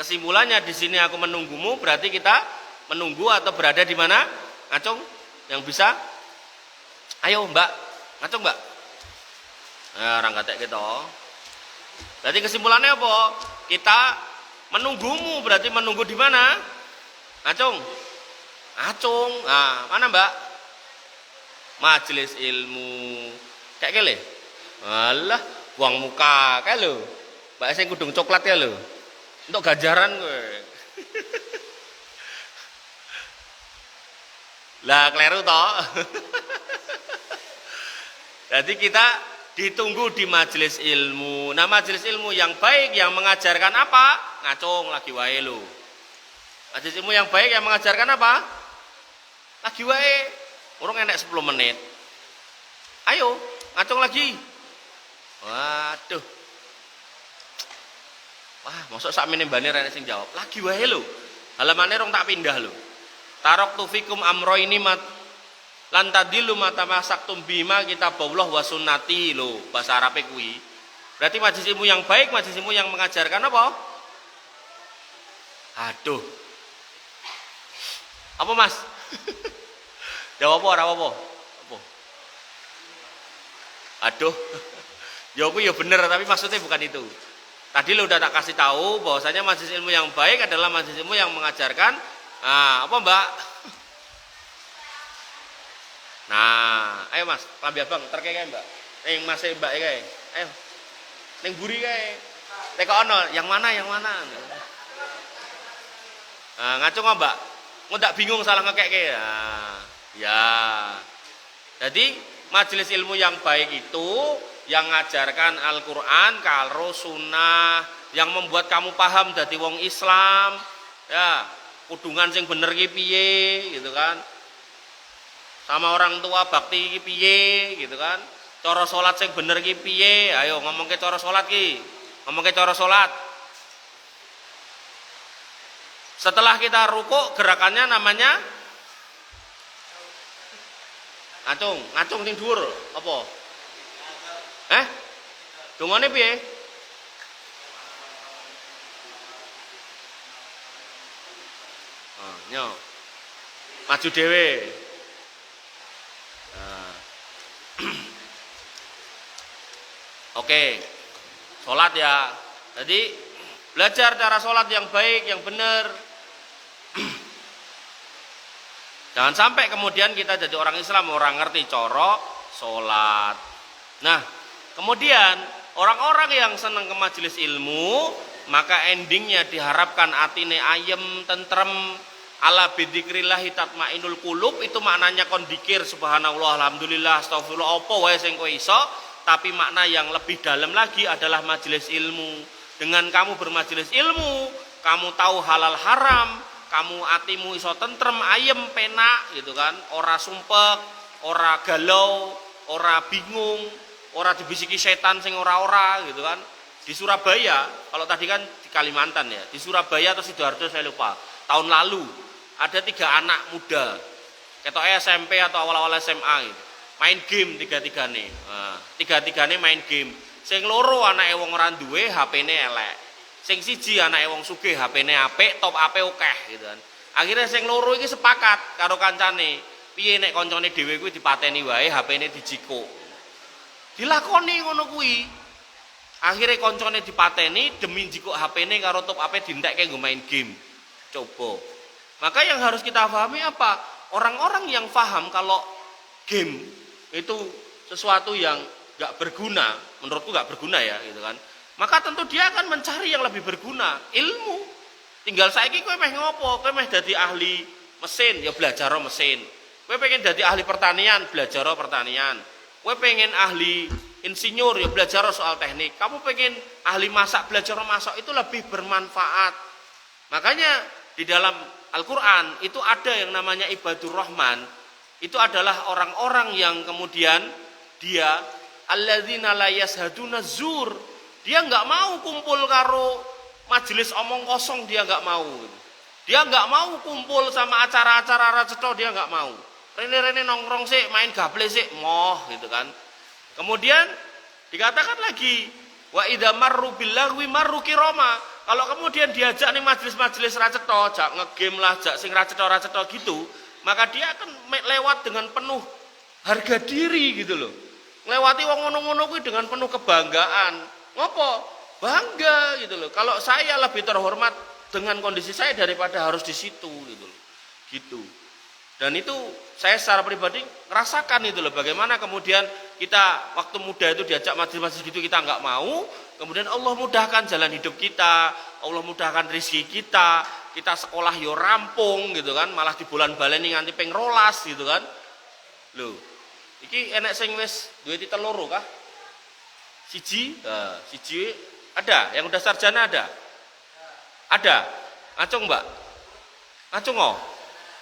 Kesimpulannya di sini aku menunggumu, berarti kita menunggu atau berada di mana? Ngacung yang bisa? Ayo Mbak, ngacung Mbak. Orang katek gitu. Berarti kesimpulannya apa? Kita menunggumu, berarti menunggu di mana? Ngacung. Ngacung. Nah, mana Mbak? Majelis ilmu. Kayak gele. Alah, buang muka kayak lho. Mbak sing kudung coklat ya lho. Untuk ganjaran gue. Lah kleru toh. Jadi kita ditunggu di majelis ilmu. Nah, majelis ilmu yang baik yang mengajarkan apa? Ngacung lagi wae lho. Majelis ilmu yang baik yang mengajarkan apa? Lagi wae. Urung enek 10 menit. Ayo, ngacung lagi. Waduh. Wah, mosok sakmene mbane rene sing jawab. Lagi wae lho. Halamane rong tak pindah lho. Taraktu fikum amroini lan tadillu ma tamassaktum bima kitaballah wa sunnati lho, bahasa Arabe kuwi. Berarti majelis ilmu yang baik, majelis ilmu yang mengajarkan apa? Aduh. Apa Mas? Jawab apa ora apa? Apa? Aduh. Jawabku ya bener tapi maksudnya bukan itu. Tadi lo udah tak kasih tahu bahwasanya majelis ilmu yang baik adalah majelis ilmu yang mengajarkan apa Mbak? Nah, ayo Mas, lambi abang terkei kae Mbak. Mas Mbak kae. Ayo. Ning buri kae. Teko ono, yang mana? Nah, ngacung Mbak. Mau tak bingung salah ngekeke ya. Ya. Jadi, majelis ilmu yang baik itu yang ngajarkan Al-Qur'an karo sunnah, yang membuat kamu paham dadi wong Islam. Ya, kudungan sing bener ki piye gitu kan. Sama orang tua bakti ki piye gitu kan. Cara salat sing bener ki piye? Ayo ngomongke cara salat ki. Ngomongke cara salat. Setelah kita rukuk gerakannya namanya ngacung ning dhuwur apa? Dungane piye? Nyo. Maju dhewe. Oke. Salat ya. Jadi belajar cara salat yang baik, yang benar. Jangan sampai kemudian kita jadi orang Islam orang ngerti cara salat. Nah, kemudian orang-orang yang senang ke majelis ilmu, maka endingnya diharapkan atine ayem, tentrem, ala bidzikrillahi tatmainul qulub. Itu maknanya kon dikir subhanallah, alhamdulillah, astagfirullah, apa wae sing kowe iso. Tapi makna yang lebih dalam lagi adalah majelis ilmu. Dengan kamu bermajelis ilmu, kamu tahu halal haram, kamu atimu iso tentrem, ayem, penak gitu kan. Ora sumpek, ora galau, ora bingung, ora dibisiki setan sing ora-ora gitu kan. Di Surabaya, kalau tadi kan di Kalimantan ya, di Surabaya atau Sidoarjo saya lupa, tahun lalu ada 3 anak muda, ketoknya SMP atau awal-awal SMA gitu, main game tiga-tigane. Nah, tiga-tigane main game. Sing loro anake wong ora duwe, HP-ne elek. Sing siji anake wong sugih, HP-ne apik, top up-e akeh gitu kan. Akhirnya sing loro iki sepakat karo kancane, piye nek kancane dhewe kuwi dipateni wae, HP-ne dijikuk. Dilakoni ngono kuwi. Akhirnya kancane dipateni demi jikuk HP-ne karo top up-e dientekke nggo main game. Coba. Maka yang harus kita pahami apa? Orang-orang yang paham kalau game itu sesuatu yang nggak berguna, menurutku nggak berguna ya gitu kan, maka tentu dia akan mencari yang lebih berguna, ilmu. Tinggal saiki kowe meh ngopo? Kowe meh dadi ahli mesin, ya belajar mesin. Kowe pengen dadi ahli pertanian, belajar pertanian. Kowe pengen ahli insinyur, ya belajar soal teknik. Kamu pengen ahli masak, belajar masak, itu lebih bermanfaat. Makanya di dalam Al-Qur'an itu ada yang namanya ibadur rahman. Itu adalah orang-orang yang kemudian dia alladzina la yashaduna zur. Dia enggak mau kumpul karo majelis omong kosong, dia enggak mau. Dia enggak mau kumpul sama acara-acara racetho, dia enggak mau. Rene-rene nongkrong sih, main gaple sih, moh gitu kan. Kemudian dikatakan lagi wa idza marru billahwi marru kirama. Kalau kemudian diajak nih majelis-majelis racetho, jak ngegame lah, jak sing racetho-racetho gitu, maka dia akan lewat dengan penuh harga diri gitu loh. Lewati wong ngono-ngono kuwi dengan penuh kebanggaan. Ngopo? Bangga gitu loh. Kalau saya lebih terhormat dengan kondisi saya daripada harus di situ gitu loh. Gitu. Dan itu saya secara pribadi ngerasakan itu loh, bagaimana kemudian kita waktu muda itu diajak majelis-majelis gitu kita nggak mau, kemudian Allah mudahkan jalan hidup kita, Allah mudahkan rezeki kita sekolah yo rampung gitu kan, malah di bulan baleni nganti ping 12 gitu kan. Loh, iki enek sing wis duwe titel loro kah? Siji ada, yang udah sarjana ada? Ada. Ngacung, Mbak? Ngacung oh.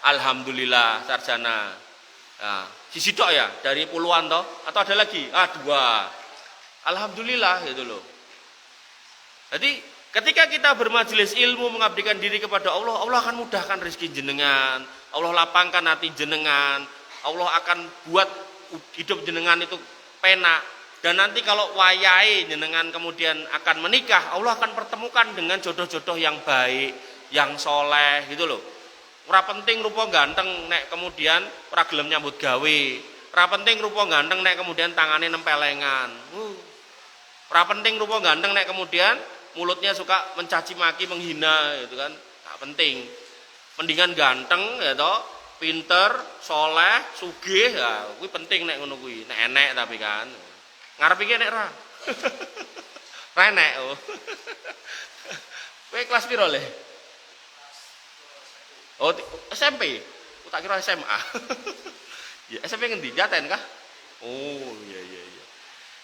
Alhamdulillah sarjana. Nah, sisi tok ya dari puluhan toh atau ada lagi? Dua. Alhamdulillah gitu loh. Jadi ketika kita bermajelis ilmu mengabdikan diri kepada Allah, Allah akan mudahkan rezeki jenengan, Allah lapangkan hati jenengan, Allah akan buat hidup jenengan itu penak. Dan nanti kalau wayai jenengan kemudian akan menikah, Allah akan pertemukan dengan jodoh-jodoh yang baik, yang soleh gitu loh. Ora penting rupa ganteng nek kemudian ora gelem nyambut gawe. Ora penting rupa ganteng nek kemudian tangane nempelengan. Ora penting rupa ganteng nek kemudian mulutnya suka mencaci maki, menghina gitu kan. Tak penting. Mendingan ganteng ya toh, pinter, soleh, sugih, ya kuwi penting nek ngono kuwi. Nek enek tapi kan. Ngarep iki nek ra. Ra enek oh. Kowe kelas piro le? Oh, SMP. Aku tak kira SMA. Ya, SMP ngendi? Jaten kah? Oh, iya.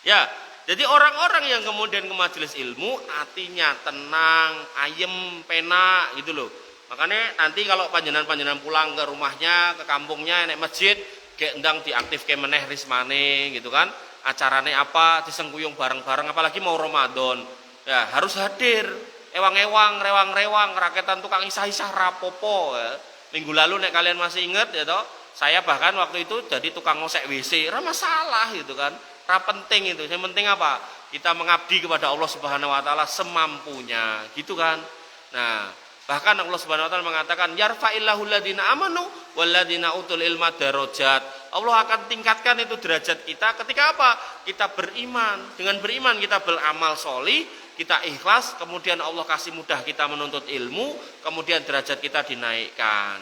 Ya, jadi orang-orang yang kemudian ke majelis ilmu hatinya tenang, ayem, penak gitu loh. Makanya nanti kalau panjenengan pulang ke rumahnya, ke kampungnya nek masjid, gek ndang diaktifke meneh rismane gitu kan. Acarane apa, disengkuyung bareng-bareng apalagi mau Ramadan. Ya, harus hadir. Ewang-ewang, rewang-rewang, raketan tukang isah-isah rapopo ya. Minggu lalu nek kalian masih ingat ya toh, saya bahkan waktu itu jadi tukang ngosek WC, ora masalah gitu kan. Ora penting itu. Yang penting apa? Kita mengabdi kepada Allah Subhanahu wa taala semampunya, gitu kan. Nah, bahkan Allah Subhanahu wa taala mengatakan yarfa'illahu alladziina amanu walladziina utul ilma darajat. Allah akan tingkatkan itu derajat kita ketika apa? Kita beriman. Dengan beriman kita beramal sholih, kita ikhlas, kemudian Allah kasih mudah kita menuntut ilmu, kemudian derajat kita dinaikkan.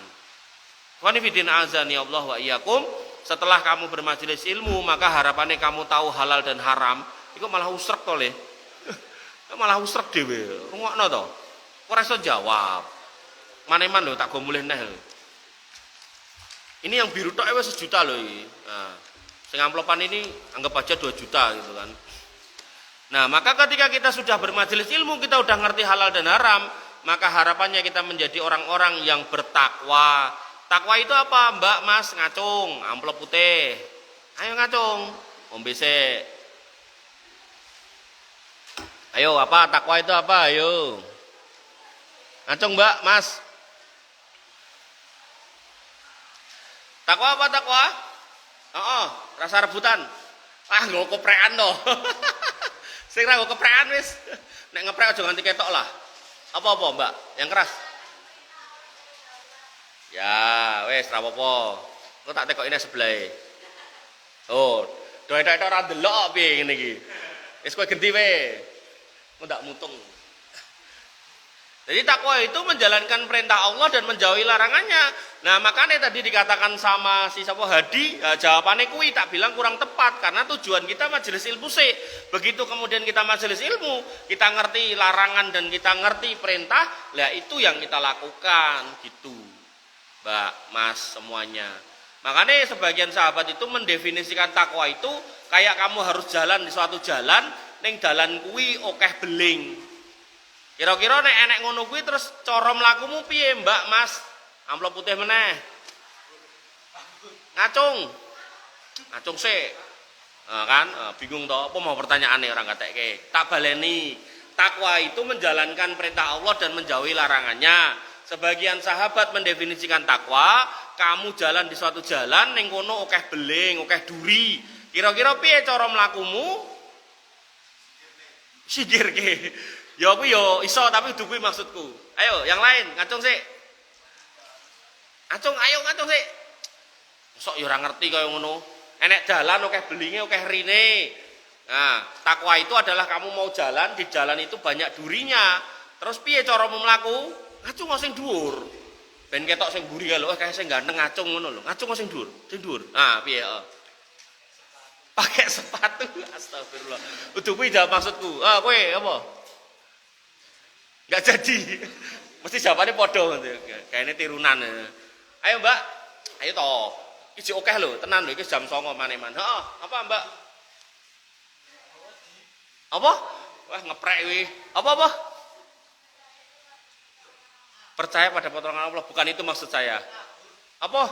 Wanifidin azani Allah wa iyyakum. Setelah kamu bermajelis ilmu, maka harapannya kamu tahu halal dan haram. Itu malah usrek to le. Malah usrek dhewe. Rungokno to. Ora iso jawab. Maneman lho tak go mulih neh. Ini yang biru tok wis 1 juta lho iki. Nah, sing amplopan ini anggap aja 2 juta gitu kan. Nah, maka ketika kita sudah bermajelis ilmu, kita udah ngerti halal dan haram, maka harapannya kita menjadi orang-orang yang bertakwa. Takwa itu apa, Mbak, Mas? Ngacung, amplop putih. Ayo ngacung, ombe sik. Ayo, apa takwa itu apa? Ayo. Ngacung, Mbak, Mas. Takwa apa takwa? Rasa rebutan. Nggo koprekan to. Sing ra nggo keprekan wis. Nek ngeprek aja nganti ketok lah. Apa-apa, Mbak? Yang keras. Ya, wis ra apa-apa. Engko tak tekokine sebelah. Oh, doe-doe ora ndelok piye ngene iki. Wis kowe genti wae. Engko ndak mutung. Jadi takwa itu menjalankan perintah Allah dan menjauhi larangannya. Nah, makanya tadi dikatakan sama si Sapo Hadi, jawabannya kui tak bilang kurang tepat karena tujuan kita majelis ilmu sih. Begitu kemudian kita majelis ilmu, kita ngerti larangan dan kita ngerti perintah, lah itu yang kita lakukan gitu. Mbak, Mas semuanya. Makanya sebagian sahabat itu mendefinisikan takwa itu kayak kamu harus jalan di suatu jalan, ning dalan kui okeh beling. Kira-kira nek enek ngono kuwi terus cara mlakumu piye, Mbak, Mas? Amplop putih meneh. Ngacung. Ngacung sik. Kan bingung toh, apa mau pertanyaane orang katekke. Tak baleni. Takwa itu menjalankan perintah Allah dan menjauhi larangannya. Sebagian sahabat mendefinisikan takwa, kamu jalan di suatu jalan ning kono akeh beling, akeh duri. Kira-kira piye cara mlakumu? Sikirke. Ya aku yo iso tapi kudu kuwi maksudku. Ayo yang lain ngacung sik. Ngacung ayo ngacung sik. Sok yo ora ngerti kaya ngono. Enek dalan akeh belinge akeh rine. Nah, takwa itu adalah kamu mau jalan, di jalan itu banyak durinya. Terus piye caramu mlaku? Ngacung sing dhuwur. Ben ketok sing mburi kae lho, kae sing ganteng ngacung ngono lho. Ngacung sing dhuwur, sing dhuwur. Nah, piye pakai sepatu. Astagfirullah. Udah kuwi jawab maksudku. Kowe apa? Enggak jadi. Mesti jawabannya podo kayaknya tirunan. Ayo Mbak, ayo toh. Iki oke lho, tenan lho iki jam 09.00 maneman. Heeh, apa Mbak? Apa? Wah ngeprek kuwi. Apa? Percaya pada pertolongan Allah, bukan itu maksud saya. Apa?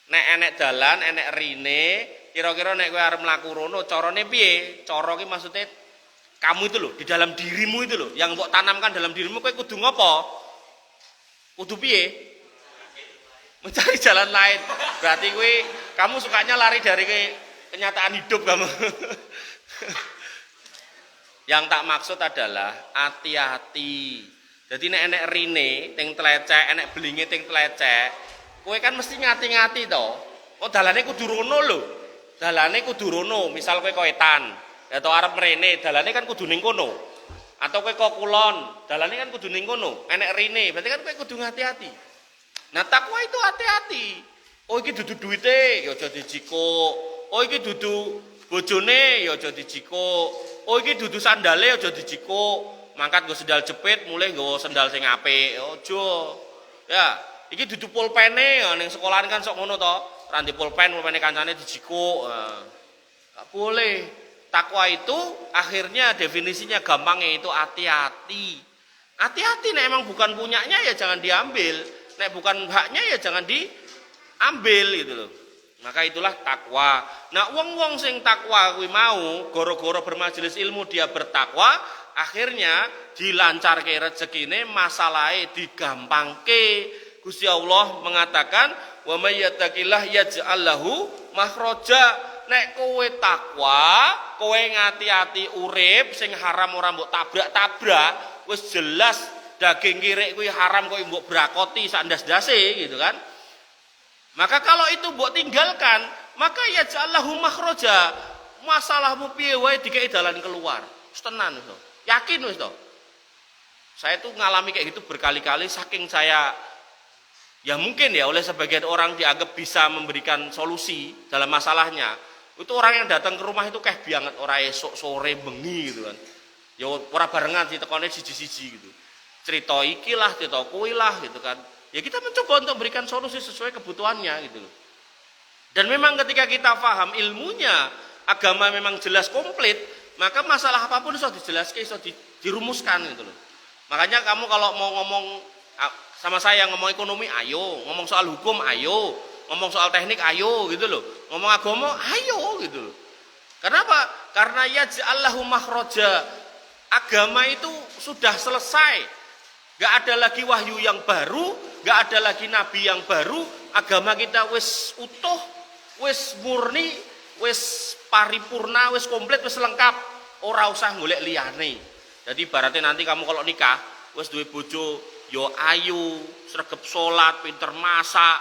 Nek enek dalan, enek rine, kira-kira nek kowe arep mlaku rono, carane piye? Cara ki maksudnya kamu itu loh, di dalam dirimu itu loh, yang mbok tanamkan dalam dirimu, kowe kudu ngopo? Kudu piye? Mencari jalan lain. Berarti kowe kamu sukanya lari dari kenyataan hidup kamu. Yang tak maksud adalah hati-hati. Jadi nek enek rine ting tlecek, enek belinge ting tlecek, kowe kan mesti ngati-ngati to. Oh dalane kudu rono lho. Dalane kudu rono, misal kowe koetan atau arep mrene, dalane kan kudu ning kono. Atau kowe kok kulon, dalane kan kudu ning kono. Enek rine, berarti kan kowe kudu hati-hati. Nah, takwa itu hati-hati. Oh iki dudu duwite, ya aja dijikuk. Oh iki dudu bojone, ya aja dijikuk. Oh iki dudu sandale, aja dijikuk. Mangkat nggo sendal jepit, mulai nggo sendal sing apik. Aja. Ya, iki dudu pulpene, ning sekolahan kan sok ngono to. Randi pulpen, pulpene kancane dijikuk. Enggak boleh. Takwa itu akhirnya definisinya gampangnya itu hati-hati. Hati-hati nek emang bukan punyanya ya jangan diambil. Nek bukan haknya ya jangan diambil gitu loh. Maka itulah takwa. Nah, wong-wong sing takwa kuwi mau gara-gara bermajelis ilmu dia bertakwa, akhirnya dilancarke rezekine, masalahe digampangke. Gusti Allah mengatakan, "Wa may yattaqillah yaj'al lahu makhraja." Nek kowe takwa, kowe ngati-ati urip sing haram ora mbok tabrak-tabrak, wis jelas daging kirik kuwi haram kok mbok brakoti sak ndas-ndase gitu kan. Maka kalau itu mbok tinggalkan, maka ya ja'allahu makhraja. Masalahmu piye wae dikei dalan keluar. Wis tenan to. Yakin wis to. Saya tuh ngalami kayak gitu berkali-kali saking saya ya mungkin ya oleh sebagian orang dianggap bisa memberikan solusi dalam masalahnya. Itu orang yang datang ke rumah itu kayak banget orang esok sore bengi gitu kan. Ya ora barengan sih tekone siji-siji gitu. Cerita iki lah, cerita kuwi lah gitu kan. Ya kita mencoba untuk memberikan solusi sesuai kebutuhannya gitu loh. Dan memang ketika kita paham ilmunya, agama memang jelas komplit, maka masalah apapun bisa dijelaskan, bisa dirumuskan gitu loh. Makanya kamu kalau mau ngomong sama saya ngomong ekonomi, ayo, ngomong soal hukum, ayo, ngomong soal teknik, ayo gitu loh. Ngomong agama, ayo gitu loh. Kenapa? Karena ya ja'allahu makhraja. Agama itu sudah selesai. Gak ada lagi wahyu yang baru, gak ada lagi nabi yang baru. Agama kita wis utuh, wis murni, wis paripurna, wis komplit, wis lengkap. Ora usah golek liyane. Jadi ibaratnya nanti kamu kalau nikah, wis duwe bojo, yo ayu, sregep salat, pinter masak,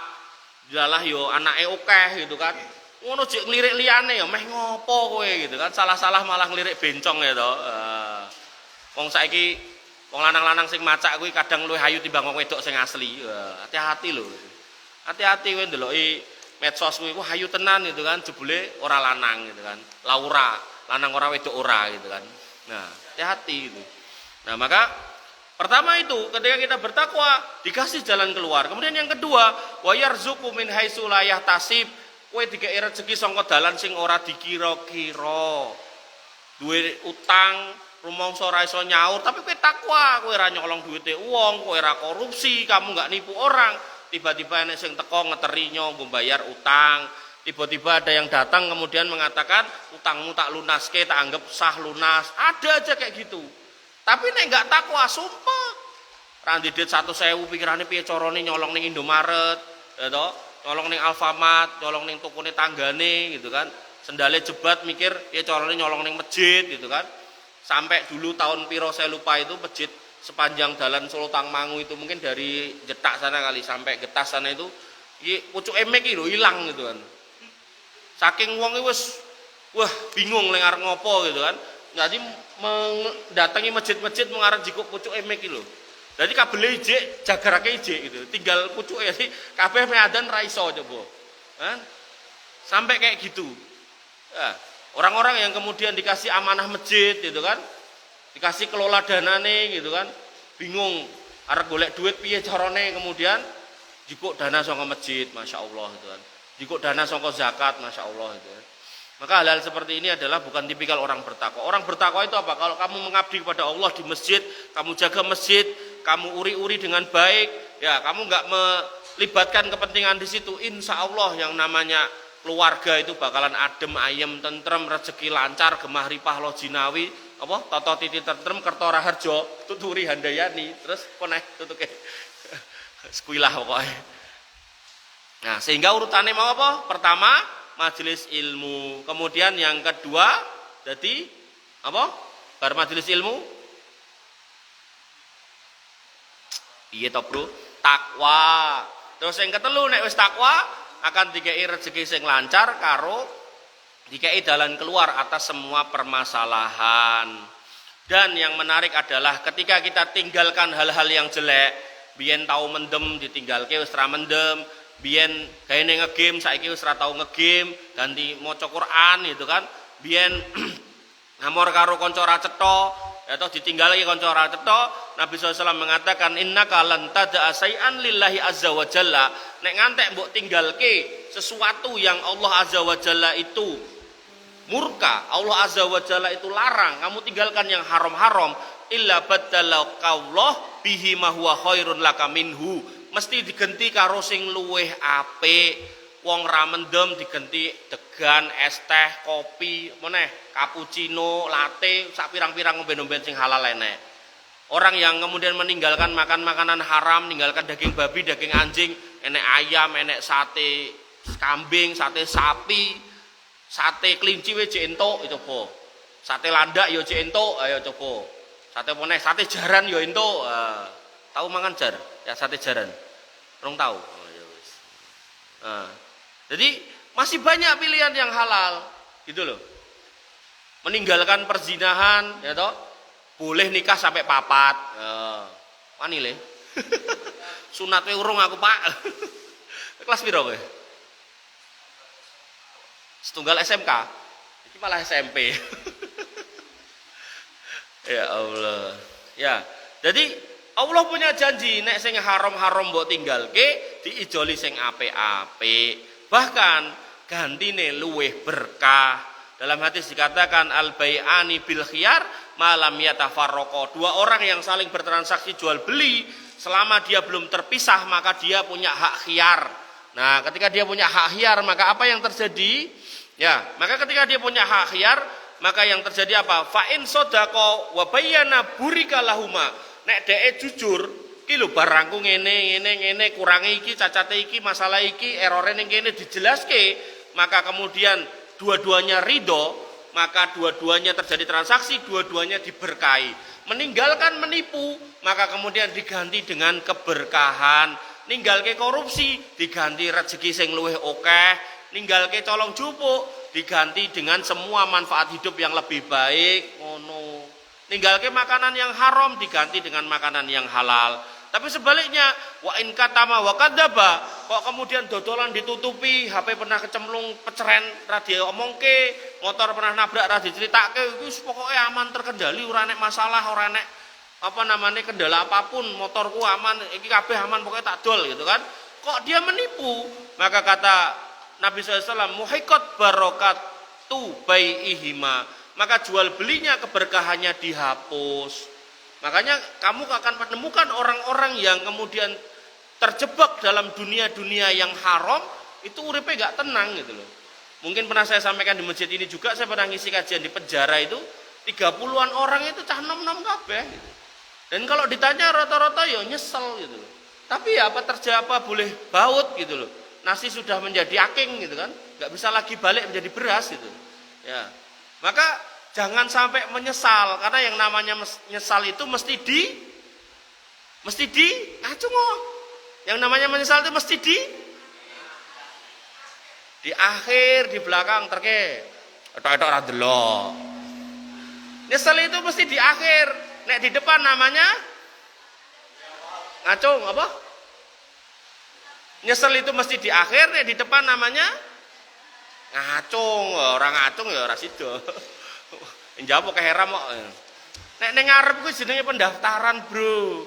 dalah yo anake akeh gitu kan. Ngono jek ngelirik liyane ya meh ngopo kowe gitu kan. Salah-salah malah ngelirik bencong ya to. Wong saiki Wong lanang-lanang sing macak kuwi kadang luwih ayu timbang wong wedok sing asli. Hati-hati lho. Hati-hati kowe ndeloki medsos kuwi wah ayu tenan gitu kan, jebule ora lanang gitu kan. Laura, lanang ora wedok ora gitu kan. Nah, hati-hati gitu. Nah, maka pertama itu ketika kita bertakwa dikasih jalan keluar. Kemudian yang kedua, wa yarzuqu min haitsu la yahtasib. Kowe dikei rezeki saka dalan sing ora dikira-kira. Duwe utang, rumangsa ora iso nyaur, tapi kowe takwa, kowe ora nyolong duwite wong, kowe ora korupsi, kamu enggak nipu orang. Tiba-tiba enek sing teko ngeteri nggo bayar utang. Tiba-tiba ada yang datang kemudian mengatakan utangmu tak lunaske, tak anggap sah lunas. Ada aja kayak gitu. Tapi nek enggak takwa, sumpah. Randi dit 100.000 pikirane piye carane nyolong ning Indomaret, ya toh, nyolong ning Alfamart, nyolong ning tokone tanggane gitu kan. Sendale jebat mikir piye carane nyolong ning masjid gitu kan. Sampai dulu tahun piro saya lupa itu masjid sepanjang jalan Solo Tangmangu itu mungkin dari Jetak sana kali sampai Getas sana itu pucuk emek iki lho ilang gitu kan. Saking wong wis wah bingung leng arep ngopo gitu kan. Jadi mendatangi masjid-masjid mengarep jikuk pucuk emek iki lho. Jadi kabel ijik jagarake ijik gitu. Tinggal pucuke sih kabeh meadan ra iso coba. Kan? Sampai kayak gitu. Ya, orang-orang yang kemudian dikasih amanah masjid gitu kan. Dikasih kelola danane gitu kan, bingung arep golek duit piye carane, kemudian jikuk dana saka masjid, masya Allah gitu kan, jikuk dana saka zakat, masya Allah gitu kan. Maka hal-hal seperti ini adalah bukan tipikal orang bertakwa. Orang bertakwa itu apa? Kalau kamu mengabdi kepada Allah di masjid, kamu jaga masjid, kamu uri-uri dengan baik, ya kamu nggak melibatkan kepentingan di situ, insya Allah yang namanya keluarga itu bakalan adem, ayem, tentrem, rezeki lancar, gemah ripah lo jinawi, apa toto titi tentrem kerto raharjo tuturi handayani terus poneh tutuke sekuilah pokoknya. Nah sehingga urutannya mau apa? Pertama majelis ilmu, kemudian yang kedua jadi apa? Bar majelis ilmu iya toh bro, takwa. Terus yang ketelu nek wis takwa akan dikei rezeki sing lancar karo dikei jalan keluar atas semua permasalahan. Dan yang menarik adalah ketika kita tinggalkan hal-hal yang jelek, biyen tahu mendem ditinggalke wis ra mendem, biyen gaene ngegame saiki wis ra tau ngegame, ganti maca Quran gitu kan. Biyen ngamor karo kanca ra cetha, atau ditinggalke kanca ra cetha, Nabi SAW mengatakan innaka lan tada'a syai'an lillahi azza wa jalla. Nek ngantek mbok tinggalke sesuatu yang Allah azza wa jalla itu murka, Allah azza wa jalla itu larang, kamu tinggalkan yang haram-haram, illa badalaqallah bihi ma huwa khairun laka minhu, mesti digenti karo sing luweh apik. Wong ra mendem digenti degan, es teh, kopi, meneh cappuccino, latte, sak pirang-pirang omben-omben sing halal enek. Orang yang kemudian meninggalkan makan makanan haram, meninggalkan daging babi, daging anjing, enek ayam, enek sate kambing, sate sapi, sate kelinci we jek entuk itu po. Sate landak yo jek entuk, ayo coba. Sate poneh, sate jaran yo entuk. Tahu mangan jar? Ya sate jaran. Rong tahu. Oh, ya wis. Jadi masih banyak pilihan yang halal gitu loh. Meninggalkan perzinahan ya toh. Boleh nikah sampai papat. Wani le. Sunat we urung aku, Pak. Kelas piro kowe? Setunggal SMK, ini malah SMP. Ya Allah. Ya, jadi Allah punya janji nek sing haram-haram mbok tinggalke diijoli sing apik-apik. Bahkan gantine luweh berkah. Dalam hadis dikatakan al bai'ani bil khiyar malam yatafarraqa. Dua orang yang saling bertransaksi jual beli selama dia belum terpisah maka dia punya hak khiyar. Nah, ketika dia punya hak khiyar maka apa yang terjadi? Ya, maka ketika dia punya hak khiyar, maka yang terjadi apa? Fa in sadaqa wa bayyana burika lahuma. Nek dhek jujur, iki lho barangku ngene, kurange iki, cacate iki, masalah iki, errore ning kene dijelaske, maka kemudian dua-duanya ridho, maka dua-duanya terjadi transaksi, dua-duanya diberkahi. Meninggalkan menipu, maka kemudian diganti dengan keberkahan. Ninggalke korupsi, diganti rezeki sing luwih akeh. Ninggalke colong jupuk diganti dengan semua manfaat hidup yang lebih baik ngono. Ninggalke makanan yang haram diganti dengan makanan yang halal. Tapi sebaliknya, wa in katama wa kadzaba, kok kemudian dodolan ditutupi, HP pernah kecemplung peceren, radio omongke, motor pernah nabrak, radio ceritake, wis pokoke aman terkendali, ora nek masalah, ora nek apa namanya kendala apapun, motorku aman, iki kabeh aman, pokoknya tak dol gitu kan. Kok dia menipu? Maka kata Nabi SAW, muhiqat barokatu bai'ihima, maka jual belinya keberkahannya dihapus. Makanya kamu akan menemukan orang-orang yang kemudian terjebak dalam dunia-dunia yang haram, itu uripe gak tenang gitu loh. Mungkin pernah saya sampaikan di masjid ini juga, saya pernah ngisi kajian di penjara itu, 30-an orang itu cah nom-nom kabeh gitu. Dan kalau ditanya rata-rata ya nyesel gitu loh. Tapi ya apa terjadi, apa boleh baut gitu loh. Nasi sudah menjadi aking gitu kan, gak bisa lagi balik menjadi beras gitu. Ya. Maka jangan sampai menyesal, karena yang namanya menyesal itu mesti ngacungo. Yang namanya menyesal itu mesti di akhir, di belakang terke. Etok-etok ora delok. Nyesel itu mesti di akhir. Nek di depan namanya ngacung apa? Nyesel itu mesti di akhir, nek di depan namanya ngacung. Orang ngacung ya ora sida. Njawab kok heram kok. Nek ning ngarep kuwi jenenge pendaftaran, Bro.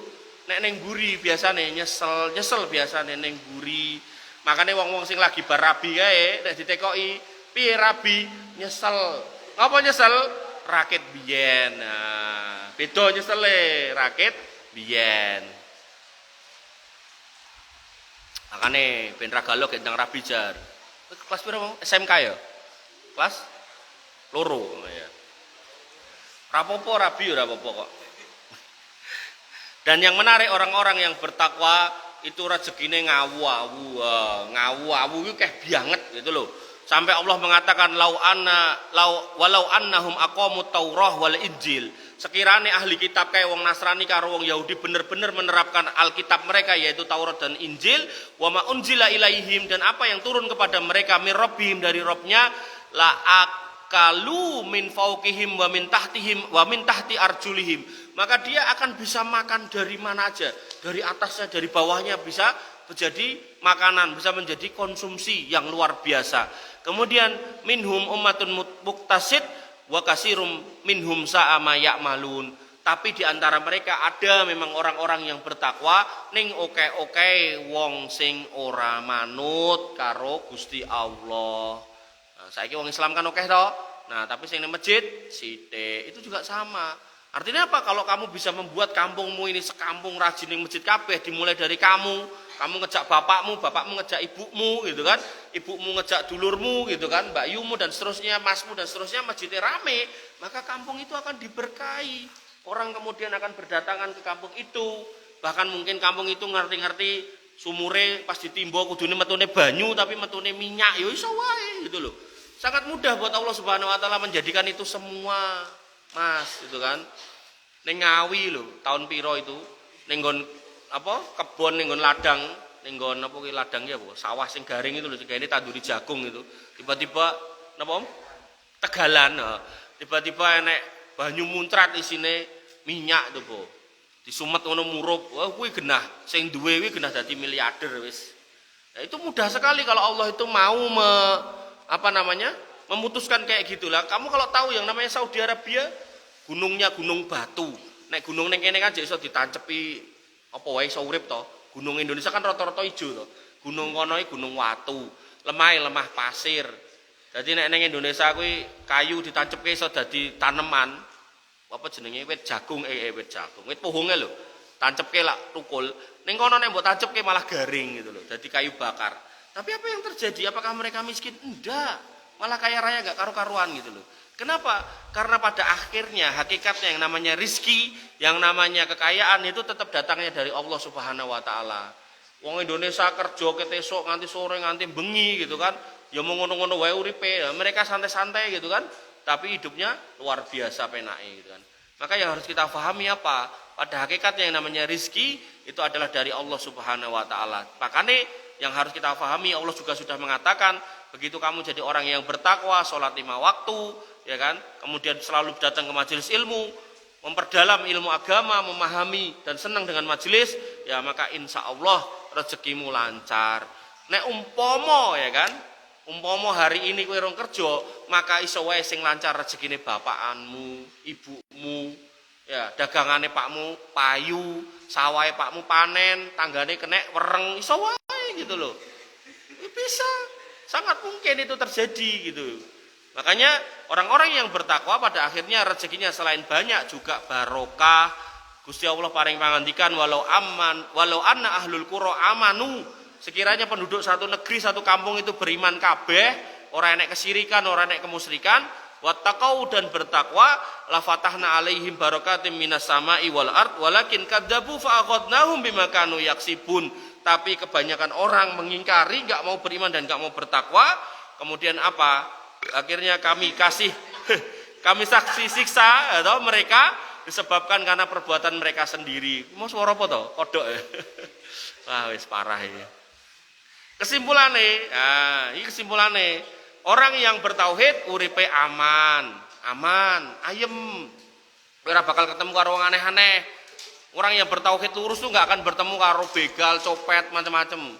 Nek ning mburi biasane nyesel biasane ning mburi. Makane wong-wong sing lagi bar rabi kae nek ditekoki, "Piye rabi?" Nyesel. Apa nyesel? Rakit biyen. Nah, beda nyesele, rakit biyen. Makane ben ra galok gendang rabi jar. Kelas pira mau? SMK ya? Kelas loro ya. Rapopo rabi ora apa-apa kok. Dan yang menarik orang-orang yang bertakwa itu rezekine ngawu-awu. Ngawu-awu itu kayak banget gitu loh. Sampai Allah mengatakan walau annahum aqamut Taurah wal Injil. Sekiranya ahli kitab kayak wong Nasrani karo wong Yahudi benar-benar menerapkan Alkitab mereka yaitu Taurat dan Injil, wa ma unzila ilaihim, dan apa yang turun kepada mereka mir rabbihim dari Rabbnya, la akalu min fauqihim wa min tahtihim wa min tahti arjulihim, maka dia akan bisa makan dari mana aja, dari atasnya, dari bawahnya, bisa menjadi makanan, bisa menjadi konsumsi yang luar biasa. Kemudian minhum ummatun muqtasid wa kasirum minhum sa'a ma ya'malun, tapi di antara mereka ada memang orang-orang yang bertakwa ning oke-oke wong sing ora manut karo Gusti Allah. Saiki wong Islam kan oke toh. Nah, tapi sing ning masjid sithik itu juga sama. Artinya apa? Kalau kamu bisa membuat kampungmu ini sekampung rajin ning masjid kabeh, dimulai dari kamu ngejak bapakmu, bapakmu ngejak ibumu gitu kan, ibumu ngejak dulurmu gitu kan, Mbak Yumu dan seterusnya, masmu dan seterusnya, masjidnya rame, maka kampung itu akan diberkahi. Orang kemudian akan berdatangan ke kampung itu. Bahkan mungkin kampung itu ngerti-ngerti sumure pas ditimba kudune metune banyu tapi metune minyak, ya iso wae gitu loh. Sangat mudah buat Allah Subhanahu wa taala menjadikan itu semua, Mas, gitu kan. Ning Ngawi lho, tahun piro itu ning nggon apa? Kebon ning nggon ladang, ning nggon apa ki ladang ya apa? Sawah sing garing itu lho, ini tanduri jagung itu. Tiba-tiba napa Om? Tegalan. Tiba-tiba enek banyu muncrat isine minyak itu, Po. Disumet ngono murup. Wah, kuwi genah. Sing duwe kuwi genah dadi miliarder wis. Nah, itu mudah sekali kalau Allah itu mau memutuskan kayak gitulah. Kamu kalau tahu yang namanya Saudi Arabia, gunungnya gunung batu. Nek gunung ning kene kan jek iso ditancepi apa wae iso urip to. Gunung Indonesia kan rata-rata ijo to. Gunung kono iki gunung watu, lemah pasir. Jadi nek ning Indonesia kuwi kayu ditancepke iso dadi taneman. Apa jenenge wit jagung, wit jagung. Wit pohonge lho. Tancepke lak tukul. Ning kono nek mbok tancepke malah garing gitu loh. Dadi kayu bakar. Tapi apa yang terjadi? Apakah mereka miskin? Enggak. Malah kaya raya enggak karu-karuan gitu loh. Kenapa? Karena pada akhirnya hakikatnya yang namanya rizki, yang namanya kekayaan itu tetap datangnya dari Allah Subhanahu wa taala. Wong Indonesia kerja ketesuk nganti sore nganti bengi gitu kan. Ya mau ngono-ngono wae uripe. Mereka santai-santai gitu kan. Tapi hidupnya luar biasa penake gitu kan. Maka yang harus kita pahami apa? Pada hakikatnya yang namanya rizki itu adalah dari Allah Subhanahu wa taala. Makanya yang harus kita pahami, Allah juga sudah mengatakan, begitu kamu jadi orang yang bertakwa, sholat 5 waktu, ya kan, kemudian selalu datang ke majelis ilmu, memperdalam ilmu agama, memahami dan senang dengan majelis, ya maka insya Allah rezekimu lancar. Nek umpomo ya kan, umpomo hari ini kowe rong kerja, maka iso wae sing lancar rezekine bapakanmu, ibumu, ya dagangane pakmu payu, sawahe pakmu panen, tanggane kenek wereng, iso wae gitu loh. Bisa, sangat mungkin itu terjadi gitu. Makanya orang-orang yang bertakwa pada akhirnya rezekinya selain banyak juga barokah. Gusti Allah paring pangandikan walau anna ahlul qura amanu, sekiranya penduduk satu negeri satu kampung itu beriman kabeh, ora enek kesirikan, ora enek kemusyrikan, wattaqau dan bertakwa, la fatahna alaihim barakatim minas sama'i wal ard walakin kadzabu fa akhadnahum bima kanu yaksibun. Tapi kebanyakan orang mengingkari, enggak mau beriman dan enggak mau bertakwa, kemudian apa? Akhirnya kami saksi siksa atau mereka disebabkan karena perbuatan mereka sendiri. Mau suara apa toh? Kodok ya. Wah, wis parah ini. Ini kesimpulannya. Orang yang bertauhid uripe aman, ayem. Ora bakal ketemu karo wong aneh-aneh. Orang yang bertauhid lurus tuh nggak akan bertemu karo begal, copet, macam-macam.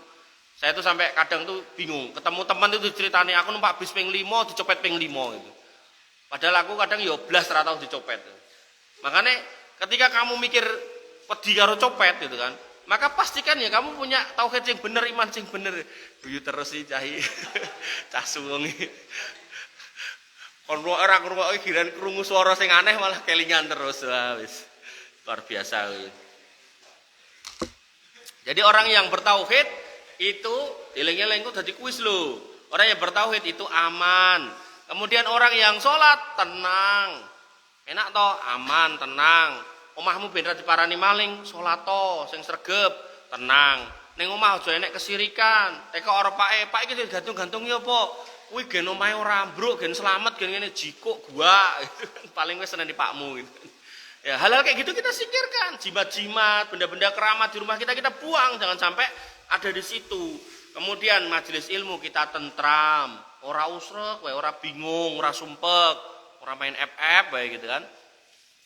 Saya tuh sampai kadang tuh bingung. Ketemu teman itu ceritanya aku numpak bis ping 5 dicopet ping 5 gitu. Padahal aku kadang yo blas ora tau dicopet. Makanya ketika kamu mikir wedi karo copet gitu kan, maka pastikan ya kamu punya tauhid yang bener, iman yang bener. Guyu terus sih cahi. Cah suwengi. Kon ora ngrungokke giran krungu swara sing aneh malah kelingan terus. Wah wis. Luar biasa. Jadi orang yang bertauhid itu eling-eling kok dadi kuis lho. Orang yang bertauhid itu aman. Kemudian orang yang sholat tenang. Enak toh, aman, tenang. Omahmu ben ra diparani maling, sholat toh sing sregep, tenang. Ning omah aja enek kesirikan. Teko ora pak iki gantung-gantung ya apa? Kuwi gen omahe ora ambruk, gen selamat, gen ngene jikuk gua. Paling wis seneng di pakmu gitu. Ya, hal-hal kayak gitu kita singkirkan, jimat-jimat, benda-benda keramat di rumah kita buang, jangan sampai ada di situ. Kemudian majelis ilmu kita tentram, ora usrek, ora bingung, ora sumpek, ora main FF baik gitu kan.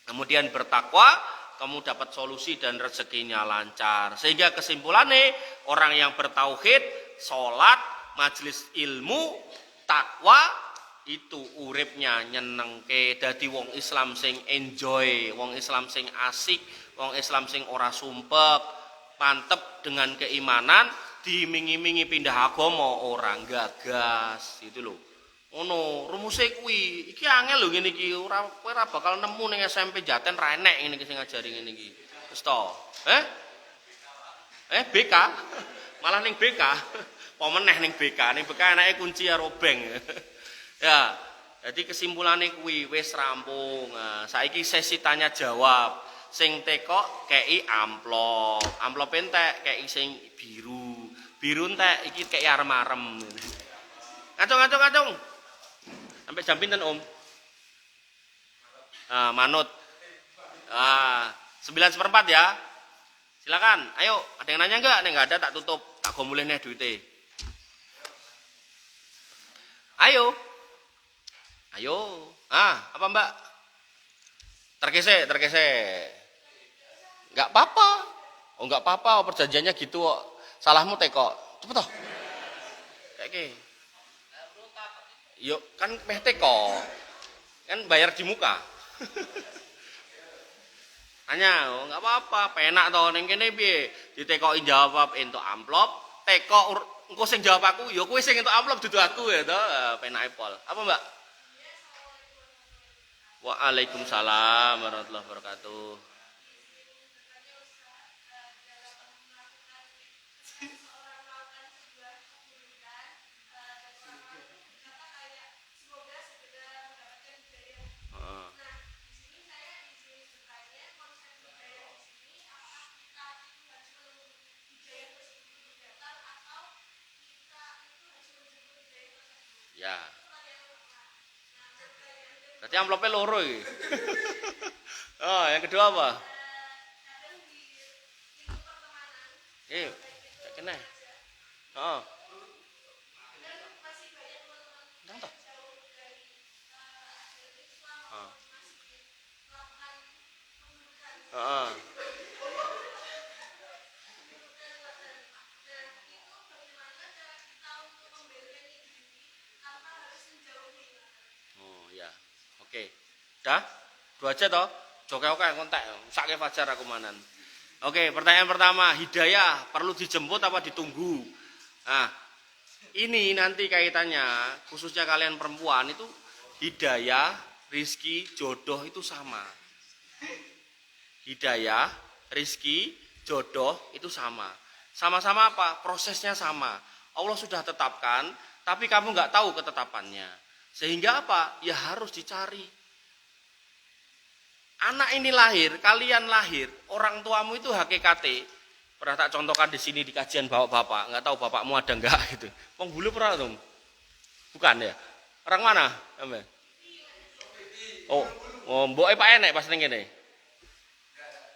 Kemudian bertakwa, kamu dapat solusi dan rezekinya lancar. Sehingga kesimpulannya orang yang bertauhid, sholat, majelis ilmu, takwa itu uripnya nyenengke, dadi wong Islam sing enjoy, wong Islam sing asik, wong Islam sing ora sumpek, mantep dengan keimanan, diiming-imingi pindah agama orang gagas gitu loh. Ngono, rumusé kuwi. Iki angel lho ngene iki, ora bakal nemu ning SMP Jaten ra enek ngene iki sing ngajari ngene iki. Wis to. BK. Malah ning BK. Apa meneh ning BK, ning BK enake kunci karo bank. Ya, jadi kesimpulannya kuwi wis rampung. Nah, saiki sesi tanya jawab. Sing teko kei amplop. Amplop entek kei sing biru. Biru entek iki kei arem-arem. Ngacung. Sampai jam pinten, Om? Manut. 9:04 ya. Silakan. Ayo, ada yang nanya enggak? Nek enggak ada tak tutup. Tak go mulih neh duite. Ayo. Apa Mbak? Terkese. Enggak apa-apa. Oh, enggak apa-apa, perjanjiannya gitu kok. Salahmu teko. Cepet toh. Kayak yuk kan meh teko. Kan bayar di muka. Hanya, enggak apa-apa, penak toh ning kene piye? Ditekoki jawab entuk amplop, teko engko sing jawab aku, ya kowe sing entuk amplop dudu aku ya toh. Penake pol. Apa Mbak? Waalaikumsalam warahmatullahi wabarakatuh. Ya. Berarti amplopnya loro iki. Oh, yang kedua apa? Kena. Oh. Entah. Heeh. Oh ya. Oke. Dah? Dua aja toh? Oke kontak. Sake Fajar aku manan. Oke, pertanyaan pertama, hidayah perlu dijemput apa ditunggu? Nah, ini nanti kaitannya khususnya kalian perempuan itu hidayah, rizki, jodoh itu sama. Hidayah, rizki, jodoh itu sama. Sama-sama apa? Prosesnya sama. Allah sudah tetapkan, tapi kamu nggak tahu ketetapannya. Sehingga apa? Ya harus dicari. Anak ini lahir, kalian lahir, orang tuamu itu HKKT. Pernah tak contohkan di sini di kajian bapak-bapak, nggak tahu bapakmu ada nggak gitu. Penghulu pernah tuh? Bukan ya? Orang mana? Oh, mbok Pak Enek pas ning kene.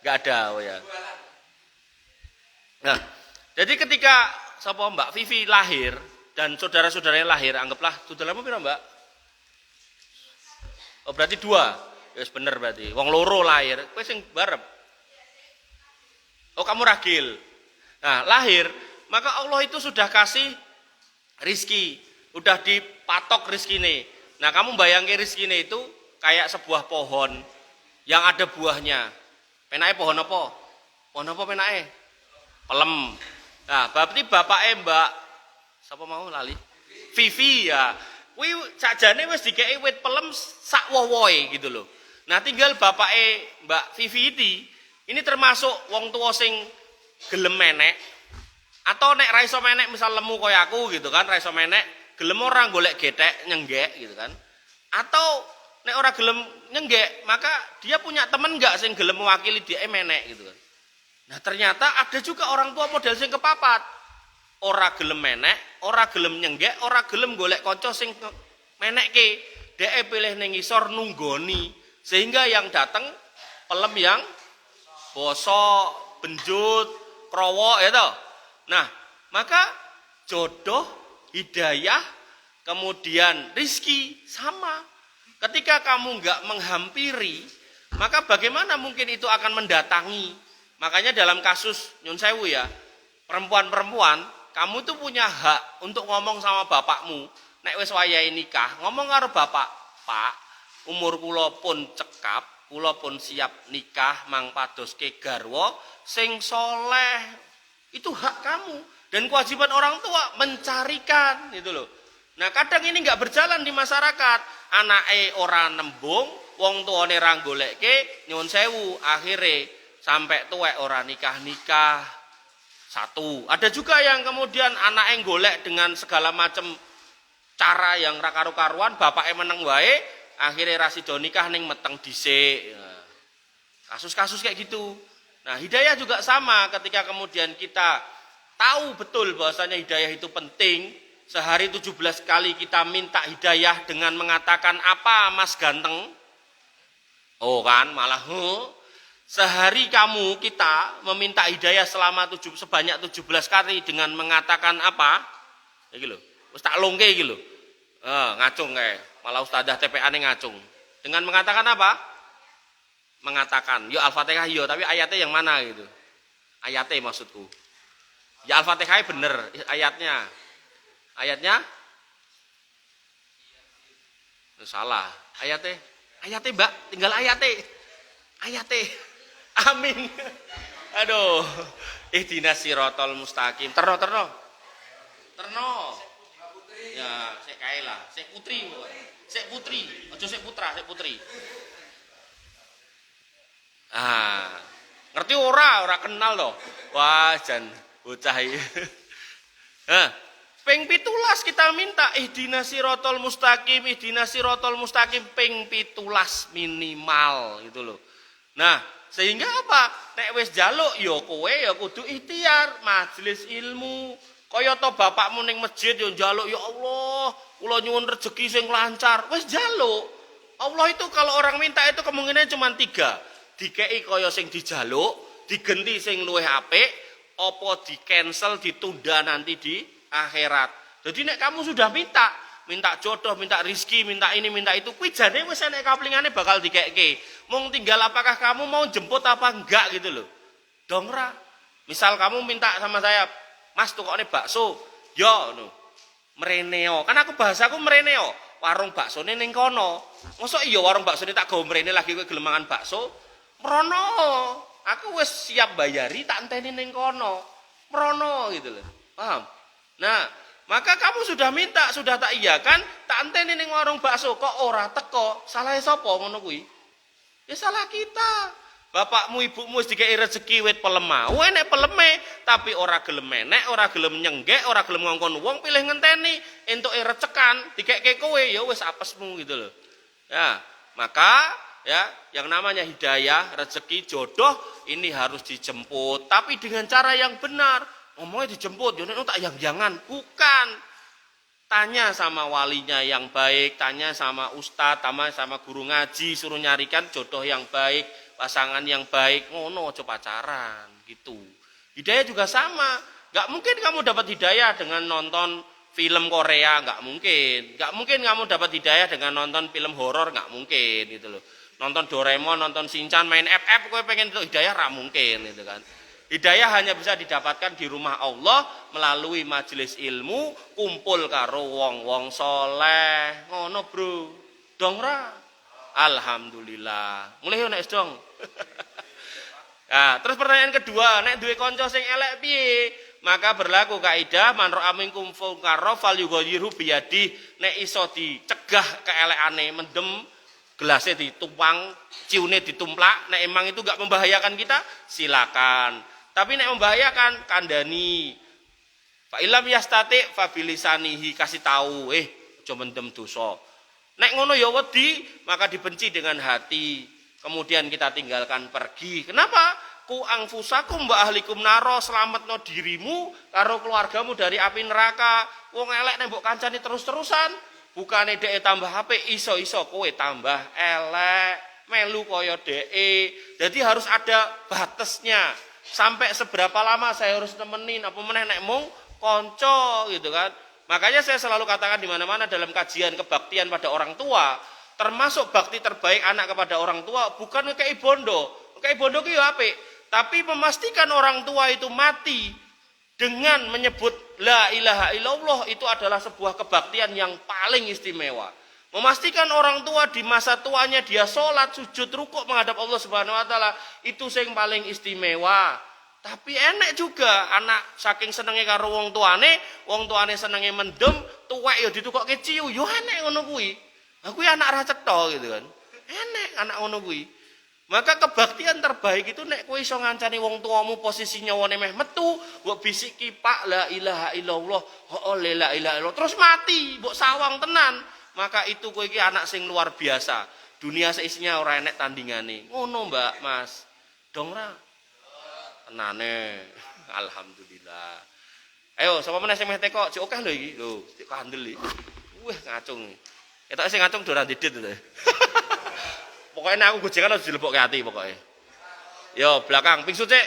Nggak ada, oh ya. Nah, jadi ketika sapa Mbak Vivi lahir dan saudara-saudaranya lahir, anggaplah saudaramu pira, Mbak? Oh, berarti 2. Yes, bener berarti. Wong loro lahir, kowe sing barep. Oh, kamu ragil. Nah, lahir, maka Allah itu sudah kasih rizki, udah dipatok rizkine. Nah, kamu bayangin rizkine itu kayak sebuah pohon yang ada buahnya. Penake pohon apa? Pohon apa penake? Pelem. Nah, berarti bapake Mbak sapa mau lali? Vivi ya. Kuwi sakjane wis dikeki wit pelem sak wowoe gitu loh. Nah, tinggal bapake Mbak Vivi ini termasuk wong tua sing gelem menek atau nek ra iso menek misal lemu kaya aku gitu kan, ra iso menek, gelem ora golek gethek nyenggek gitu kan. Atau nek ora gelem nyenggek, maka dia punya temen enggak sing gelem mewakili dia menek gitu kan. Nah, ternyata ada juga orang tua model sing kepapat. Ora gelem menek, ora gelem nyenggek, ora gelem golek kanca sing menekke. Dhek pilih ning ngisor nunggoni. Sehingga yang datang pelem yang bosok, benjut, krowok ya toh. Nah, maka jodoh, hidayah, kemudian rizki sama. Ketika kamu nggak menghampiri, maka bagaimana mungkin itu akan mendatangi? Makanya dalam kasus nyun sewu ya, perempuan-perempuan, kamu tuh punya hak untuk ngomong sama bapakmu. Nek wis wayahe nikah, ngomong karo bapak, Pak, umur kula pun cekap, kula pun siap nikah mangpadoske garwa sing soleh. Itu hak kamu dan kewajiban orang tua mencarikan itu loh. Nah, kadang ini nggak berjalan di masyarakat. Anake ora nembung, wong tuane ra goleke, nyuwun sewu, akhire sampai tuwek ora nikah-nikah. Satu. Ada juga yang kemudian anake golek dengan segala macam cara yang ra karu-karuan, bapake meneng wae. Akhirnya rasido nikah ning meteng dhisik. Kasus-kasus kayak gitu. Nah, hidayah juga sama ketika kemudian kita tahu betul bahwasanya hidayah itu penting. Sehari 17 kali kita minta hidayah dengan mengatakan apa Mas ganteng? Oh kan, malah sehari kita meminta hidayah sebanyak 17 kali dengan mengatakan apa? Iki lho. Wis tak longke iki lho. Ngacung kae. Malah ustadzah TPA-ne ngacung. Dengan mengatakan apa? Mengatakan, yo Al-Fatihah yo, tapi ayatnya yang mana gitu. Ayatnya maksudku. Ya Al-Fatihah bener ayatnya. Ayatnya salah. Ayatnya Mbak, tinggal ayatnya. Amin. Aduh. Ihdinas siratal mustaqim. Terno. Ya, sik kae lah, sik putri. Aja sik putra, sik putri. Ah, ngerti ora kenal to. Wah, jan bocah iki. Ping 17 kita minta ihdinas siratal mustaqim ping 17 minimal gitu loh. Nah, sehingga apa? Nek wis njaluk ya kowe ya kudu ikhtiar, majelis ilmu. Kaya to bapakmu ning masjid yo njaluk ya Allah, kula nyuwun rezeki sing lancar. Wis njaluk. Allah itu kalau orang minta itu kemungkinan cuma 3. Dikei kaya sing dijaluk, digenti sing luwih apik, apa di cancel ditunda nanti di akhirat. Jadi nek kamu sudah minta, minta jodoh, minta rizki, minta ini, minta itu, kuwi jane wis enek kaplingane bakal dikeke. Mung tinggal apakah kamu mau jemput apa enggak gitu loh. Dong ra. Misal kamu minta sama saya, "Mas, tukokne bakso." Yo ngono. Mreneo. Kan aku bahasaku mreneo. Warung baksone ning kono. Mosok iya warung baksone tak gawe mrene lagi kowe gelem mangan bakso? Mrono. Aku wis siap bayari tak enteni ning kono. Mrono gitu loh. Paham? Nah, maka kamu sudah minta, sudah tak iyakan, tak enteni ning warung bakso kok ora teko. Salahe sapa ngono kuwi? Ya salah kita. Bapakmu ibumu wis dikei rezeki wit pelem mau enek peleme, tapi ora gelem menek, ora gelem nyenggek, ora gelem ngongkon wong pilih ngenteni entuke recekan, dikeke kowe ya wis apesmu gitu loh. Ya, maka ya yang namanya hidayah, rezeki, jodoh ini harus dijemput, tapi dengan cara yang benar. Ngomongnya dijemput, yo nek tak yang-jangan, bukan. Tanya sama walinya yang baik, tanya sama ustadz, tanya sama guru ngaji, suruh nyarikan jodoh yang baik, pasangan yang baik, ngono aja pacaran gitu. Hidayah juga sama. Gak mungkin kamu dapat hidayah dengan nonton film Korea, gak mungkin. Gak mungkin kamu dapat hidayah dengan nonton film horor, gak mungkin gitu loh. Nonton Doraemon, nonton Shinchan, main FF, kowe pengen itu hidayah, gak mungkin gitu kan. Hidayah hanya bisa didapatkan di rumah Allah melalui majelis ilmu, kumpul karo wong-wong soleh. Ngono bro, dong ra. Alhamdulillah. Mulai yo nek dong. Nah, terus pertanyaan kedua, nek duwe kanca sing elek piye? Maka berlaku kaidah man ra'a minkum munkaran falyughayyirhu biyadi. Nek iso dicegah keelekane, mendem gelasnya ditumpang, ciune ditumplak, nek emang itu gak membahayakan kita, silakan. Tapi nek membahayakan, kandani. Fa ilam yastati fa bilisanihi, kasih tahu, aja mendem dosa. Nek ngono ya wedi, maka dibenci dengan hati. Kemudian kita tinggalkan pergi. Kenapa? Ku angfusakum wa ahlikum naro, selamatno dirimu karo keluargamu dari api neraka. Wong elek nek mbok kancani terus-terusan, bukane dhek tambah apik, iso-iso kowe tambah elek, melu kaya dhek. Jadi harus ada batasnya. Sampai seberapa lama saya harus nemenin, apa meneh nek mung kanca gitu kan. Makanya saya selalu katakan di mana-mana dalam kajian kebaktian pada orang tua, termasuk bakti terbaik anak kepada orang tua bukan ngekei bondo. Ngekei bondo ki yo apik, tapi memastikan orang tua itu mati dengan menyebut la ilaha illallah itu adalah sebuah kebaktian yang paling istimewa. Memastikan orang tua di masa tuanya dia sholat, sujud, rukuk menghadap Allah Subhanahu Wa Taala itu yang paling istimewa. Tapi enek juga anak saking senenge karo wong tuane senenge mendem, tuwek ya ditukokke ciu, yo enek ngono kuwi. Aku anak ra cetha gitu kan. Enek anak ngono kuwi. Maka kebaktian terbaik itu nek kowe iso ngancani wong tuamu posisi nyawane meh metu, mbok bisiki Pak la ilaha illallah, la ilaha illallah, terus mati, mbok sawang tenan. Maka itu kowe iki anak sing luar biasa. Dunia seisinya ora enek tandingane. Ngono, Mbak, Mas. Dong ra? Tenane. Alhamdulillah. Ayo, sapa meneh sing meh teko? Cek akeh lho iki. Lho, cek kandel iki. Wah, ngacung. Etoke sing ngacung ora didit lho. Pokoknya aku gojekan harus dilebokke hati pokoknya. Yo, belakang pingsu, Cek.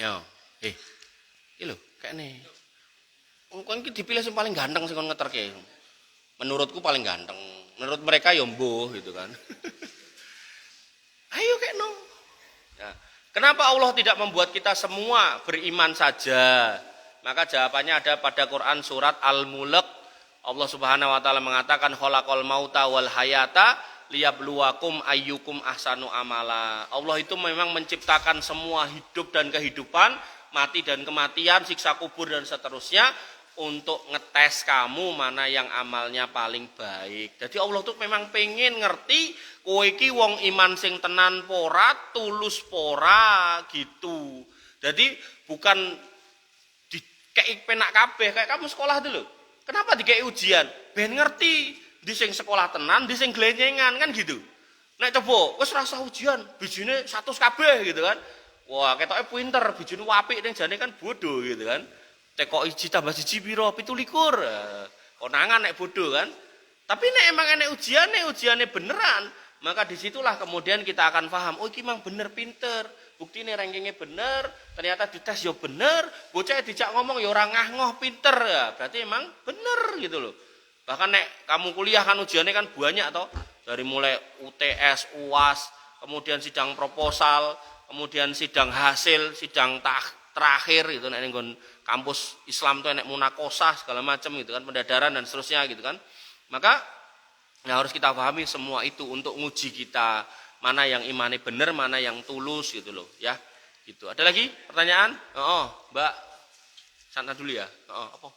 Yo, iki lho, kayakne. Kon iki dipilih sing paling ganteng sing kon ngeterke. Menurutku paling ganteng. Menurut mereka ya mbuh gitu kan. Ayo kekno. Ya. Kenapa Allah tidak membuat kita semua beriman saja? Maka jawabannya ada pada Quran surat Al-Mulk. Allah Subhanahu wa taala mengatakan khalaqal mauta wal hayata liyabluwakum ayyukum ahsanu amala. Allah itu memang menciptakan semua hidup dan kehidupan, mati dan kematian, siksa kubur dan seterusnya untuk ngetes kamu mana yang amalnya paling baik. Jadi Allah tuh memang pengen ngerti kowe iki wong iman sing tenan pora, tulus pora gitu. Jadi bukan dikei penak kabeh kayak kamu sekolah dulu. Kenapa dikei ujian? Ben ngerti di sing sekolah tenan, di sing glenyengan kan gitu. Nek coba wis rasa ujian, bijine 100 kabeh gitu kan. Wah, ketoke pinter, bijine apik ning jane kan bodoh gitu kan. Teko 1 tambah 1 piro? 17. Konangan nek bodoh kan. Tapi nek emang enek ujiane beneran, maka disitulah kemudian kita akan paham, oh ini memang bener pinter, bukti ini rankingnya bener, ternyata dites ya bener, bocah dijak ngomong ya orang ngah-ngoh pinter ya, berarti emang bener gitu loh. Bahkan nek kamu kuliah kan ujiannya kan banyak toh, dari mulai UTS, UAS, kemudian sidang proposal, kemudian sidang hasil, sidang terakhir gitu, nek nggon kampus Islam tuh nek munakosah segala macam gitu kan, pendadaran dan seterusnya gitu kan. Maka nah, harus kita pahami semua itu untuk nguji kita mana yang imannya benar, mana yang tulus gitu loh ya. Gitu. Ada lagi pertanyaan? Oh, Mbak. Sana dulu ya. Oh, apa?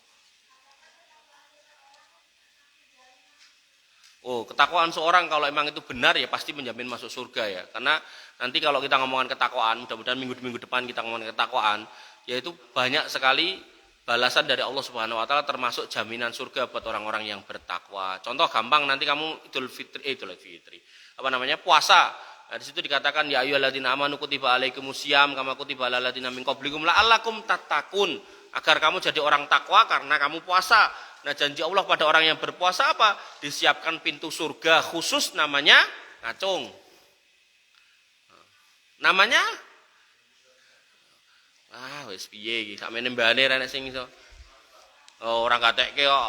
Oh, ketakwaan seorang kalau emang itu benar ya pasti menjamin masuk surga ya. Karena nanti kalau kita ngomongin ketakwaan, mudah-mudahan minggu depan kita ngomongin ketakwaan, yaitu banyak sekali balasan dari Allah Subhanahu wa taala termasuk jaminan surga buat orang-orang yang bertakwa. Contoh gampang nanti kamu Idul Fitri. Apa namanya? Puasa. Nah, di situ dikatakan ya ayyuhalladzina amanu kutiba alaikumusiyam kama kutiba alal ladzina min qablikum la'allakum tattaqun. Agar kamu jadi orang takwa karena kamu puasa. Nah, janji Allah pada orang yang berpuasa apa? Disiapkan pintu surga khusus namanya ngacung. Namanya wis piye iki sakmene mbane rene sing iso. Oh, orang katekke kok.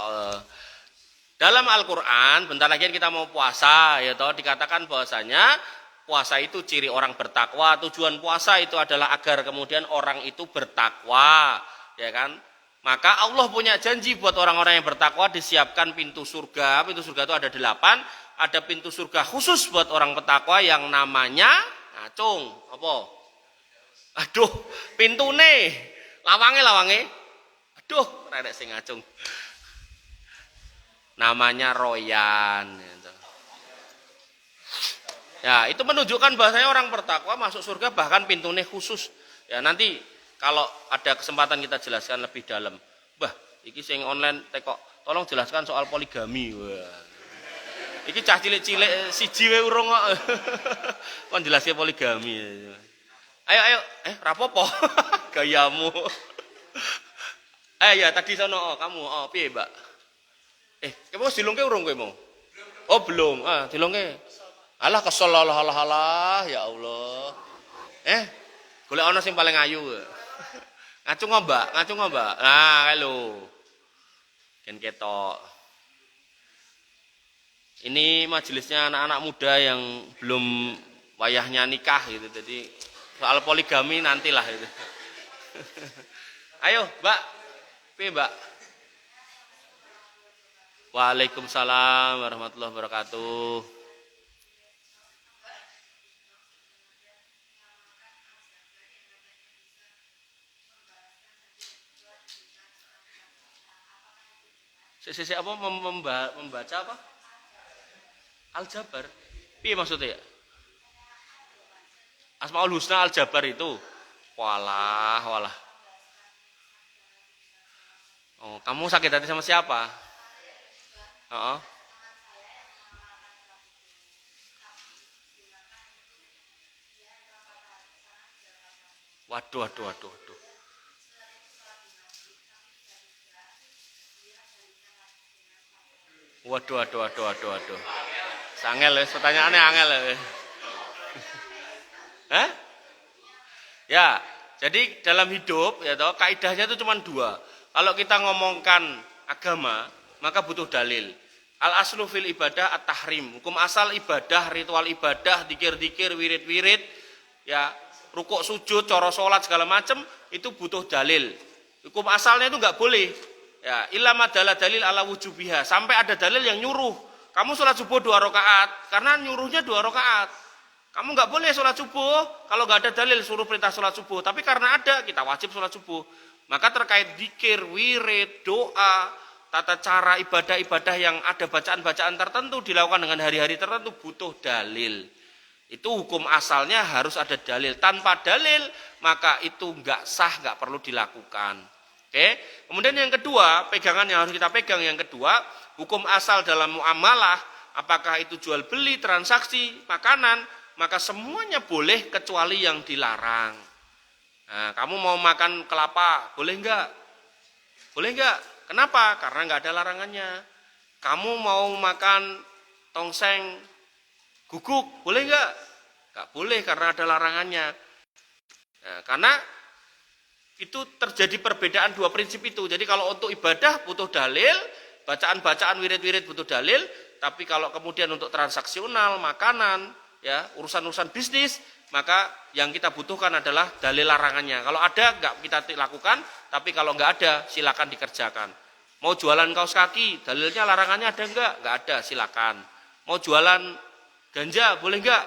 Dalam Al-Qur'an bentar lagi kita mau puasa ya toh dikatakan bahwasanya puasa itu ciri orang bertakwa. Tujuan puasa itu adalah agar kemudian orang itu bertakwa, ya kan? Maka Allah punya janji buat orang-orang yang bertakwa disiapkan pintu surga. Pintu surga itu ada 8. Ada pintu surga khusus buat orang bertakwa yang namanya ngacung. Apa? Aduh, pintune, lawange. Aduh, rek sing ngacung. Namanya royan. Ya, itu menunjukkan bahasanya orang bertakwa masuk surga bahkan pintune khusus. Ya, nanti kalau ada kesempatan kita jelaskan lebih dalam. Bah, iki sing online tekok, tolong jelaskan soal poligami. Wah. Iki cah cilik-cilik siji wae urung kok. Kon jelaske poligami. Ayo, rapopo, gayamu. Ya tadi sono, kamu, piye mbak? Kamu dilungke urung kowe mau? Oh belum, dilungke. Alah kesel alah, ya Allah. Golek ana sing paling ayu. Ngacung mbak? Nah, halo. Ken ketok. Ini majelisnya anak-anak muda yang belum wayahnya nikah gitu, jadi soal poligami nantilah itu. Ayo, Mbak. Piye, Mbak? Waalaikumsalam warahmatullahi wabarakatuh. Sisi apa membaca apa? Aljabar. Piye maksudnya ya? Asmaul Husna Aljabar itu. Walah. Oh, kamu sakit hati sama siapa? Oh. Waduh. Waduh. Sangel wis pertanyaannya angel. Hah? Ya, jadi dalam hidup ya toh kaidahnya itu cuma 2. Kalau kita ngomongkan agama, maka butuh dalil. Al aslu fil ibadah at-tahrim. Hukum asal ibadah, ritual ibadah, zikir-zikir, wirid-wirid, ya, rukuk sujud, cara salat segala macam itu butuh dalil. Hukum asalnya itu enggak boleh. Ya, illa madalla dalil ala wujubiha. Sampai ada dalil yang nyuruh. Kamu sholat subuh 2 rakaat karena nyuruhnya 2 rakaat. Kamu nggak boleh sholat subuh kalau nggak ada dalil suruh perintah sholat subuh. Tapi karena ada, kita wajib sholat subuh. Maka terkait zikir, wirid, doa, tata cara ibadah-ibadah yang ada bacaan-bacaan tertentu dilakukan dengan hari-hari tertentu butuh dalil. Itu hukum asalnya harus ada dalil. Tanpa dalil maka itu nggak sah, nggak perlu dilakukan. Oke. Kemudian yang kedua, pegangan yang harus kita pegang yang kedua, hukum asal dalam muamalah, apakah itu jual beli, transaksi, makanan, maka semuanya boleh kecuali yang dilarang. Nah, kamu mau makan kelapa, boleh enggak? Boleh enggak? Kenapa? Karena enggak ada larangannya. Kamu mau makan tongseng, Guguk, boleh nggak? Nggak boleh karena ada larangannya. Nah, karena itu terjadi perbedaan dua prinsip itu. Jadi kalau untuk ibadah butuh dalil, bacaan-bacaan wirid-wirid butuh dalil, tapi kalau kemudian untuk transaksional, makanan, ya urusan-urusan bisnis, maka yang kita butuhkan adalah dalil larangannya. Kalau ada nggak kita lakukan, tapi kalau nggak ada silakan dikerjakan. Mau jualan kaos kaki, dalilnya larangannya ada nggak? Nggak ada, silakan. Mau jualan ganja, boleh nggak?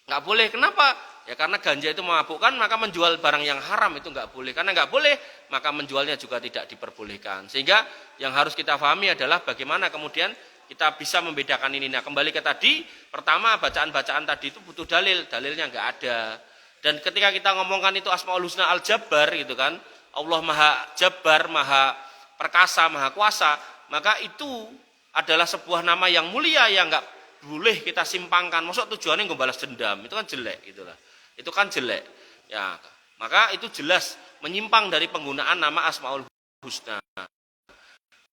Nggak boleh. Kenapa? Ya karena ganja itu memabukkan, maka menjual barang yang haram itu nggak boleh. Karena nggak boleh, maka menjualnya juga tidak diperbolehkan. Sehingga yang harus kita pahami adalah bagaimana kemudian kita bisa membedakan ini. Nah kembali ke tadi, pertama bacaan-bacaan tadi itu butuh dalil, dalilnya nggak ada. Dan ketika kita ngomongkan itu Asmaul Husna Al-Jabbar gitu kan, Allah Maha Jabbar, Maha Perkasa, Maha Kuasa, maka itu adalah sebuah nama yang mulia yang nggak boleh kita simpangkan. Maksud tujuannya nggak balas dendam, itu kan jelek gitulah. Itu kan jelek. Ya, maka itu jelas menyimpang dari penggunaan nama Asmaul Husna.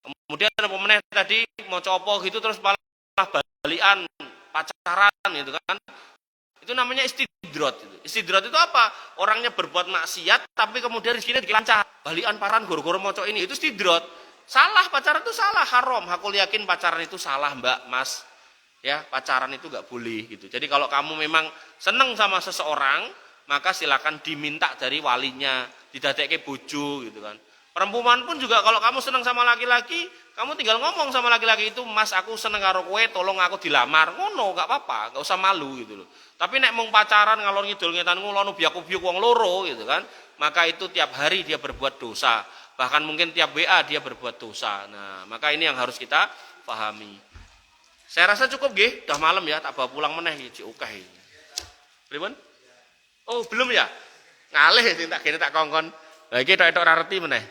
Kemudian pemenang tadi mau copo gitu terus malah balian pacaran gitu kan. Itu namanya istidrot. Istidrot itu apa? Orangnya berbuat maksiat tapi kemudian rezekinya dilancar. Balian paran goro-goro moco ini itu istidrot. Salah, pacaran itu salah, haram. Aku yakin pacaran itu salah, Mbak, Mas. Ya, pacaran itu nggak boleh gitu. Jadi kalau kamu memang seneng sama seseorang, maka silakan diminta dari walinya, didadekke bojo gitu kan. Perempuan pun juga kalau kamu seneng sama laki-laki, kamu tinggal ngomong sama laki-laki itu, "Mas, aku seneng karo kowe, tolong aku dilamar." Ngono, nggak apa-apa, nggak usah malu gitu loh. Tapi nek mung pacaran ngalor ngidul ngetan ngono biak-biak wong loro gitu kan, maka itu tiap hari dia berbuat dosa. Bahkan mungkin tiap WA dia berbuat dosa. Nah, maka ini yang harus kita pahami. Saya rasa cukup nggih, udah malam ya, tak bawa pulang meneh iki akeh. Pripun? Oh, belum ya? Ngalih sing tak kene tak kongkon. Lah iki tok ora reti meneh.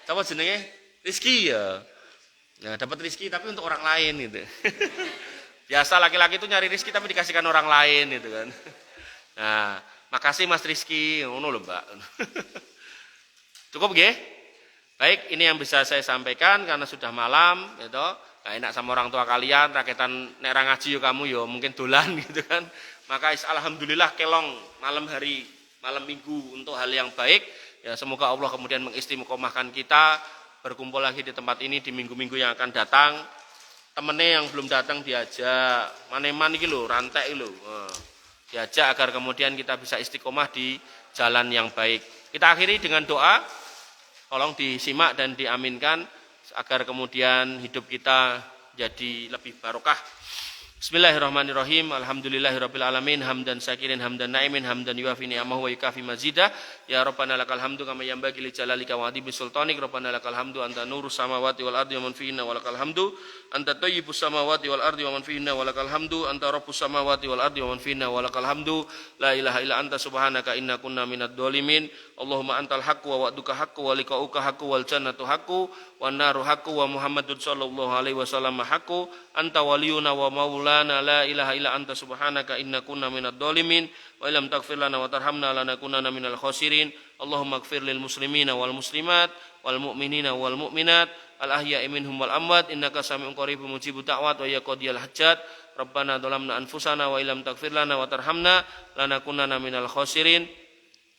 Apa jenenge? Rizki ya. Nah, dapat rizki tapi untuk orang lain gitu. Biasa laki-laki itu nyari rizki tapi dikasihkan orang lain gitu kan. Nah, makasih Mas Rizki, ngono lho, Mbak. Cukup nggih? Baik, ini yang bisa saya sampaikan karena sudah malam gitu. Nah, enak sama orang tua kalian, raketan nek ra ngaji yo kamu yo mungkin dolan gitu kan. Maka alhamdulillah kelong malam hari, malam minggu untuk hal yang baik. Ya semoga Allah kemudian mengistiqomahkan kita berkumpul lagi di tempat ini di minggu-minggu yang akan datang. Temennya yang belum datang diajak, maneman iki lho, rantek iki lho. Diajak agar kemudian kita bisa istiqomah di jalan yang baik. Kita akhiri dengan doa. Tolong disimak dan diaminkan agar kemudian hidup kita jadi lebih barokah. Bismillahirrahmanirrahim. Alhamdulillahirabbil alamin hamdan syakirin hamdan naimin hamdan yuafi ni'amahu wa yukafi mazidah. Ya Rabbana lakal hamdu kama yanbaghi li jalalika wa adimi sultanik. Rabbana lakal hamdu anta nurus samawati wal ardi wa man fihinna wa lakal hamdu anta thayyibus samawati wal ardi wa man fihinna wa lakal hamdu anta rabbus samawati wal ardi wa man fihinna wa lakal hamdu la ilaha illa anta subhanaka inna kunna minadh dhalimin. Allahumma antal haqqu wa wa'duka haqqu wa liqa'uka haqqu wal jannatu haqqu wan naru haqqu wa Muhammadun sallallahu alaihi wasallam haqqu anta waliyuna wa maulana la ilaha illa anta subhanaka inna kunna minadh dhalimin wa illam taghfir lana wa tarhamna lanakunanna minal khasirin. Allahumma ighfir lil muslimina wal muslimat wal mu'minina wal mu'minat al ahya'i minhum wal amwat innaka sami'un qaribun mujibud da'wat wa ya qadiyal hajat. Rabbana dhalamna anfusana wa illam taghfir lana wa tarhamna lanakunanna minal khasirin.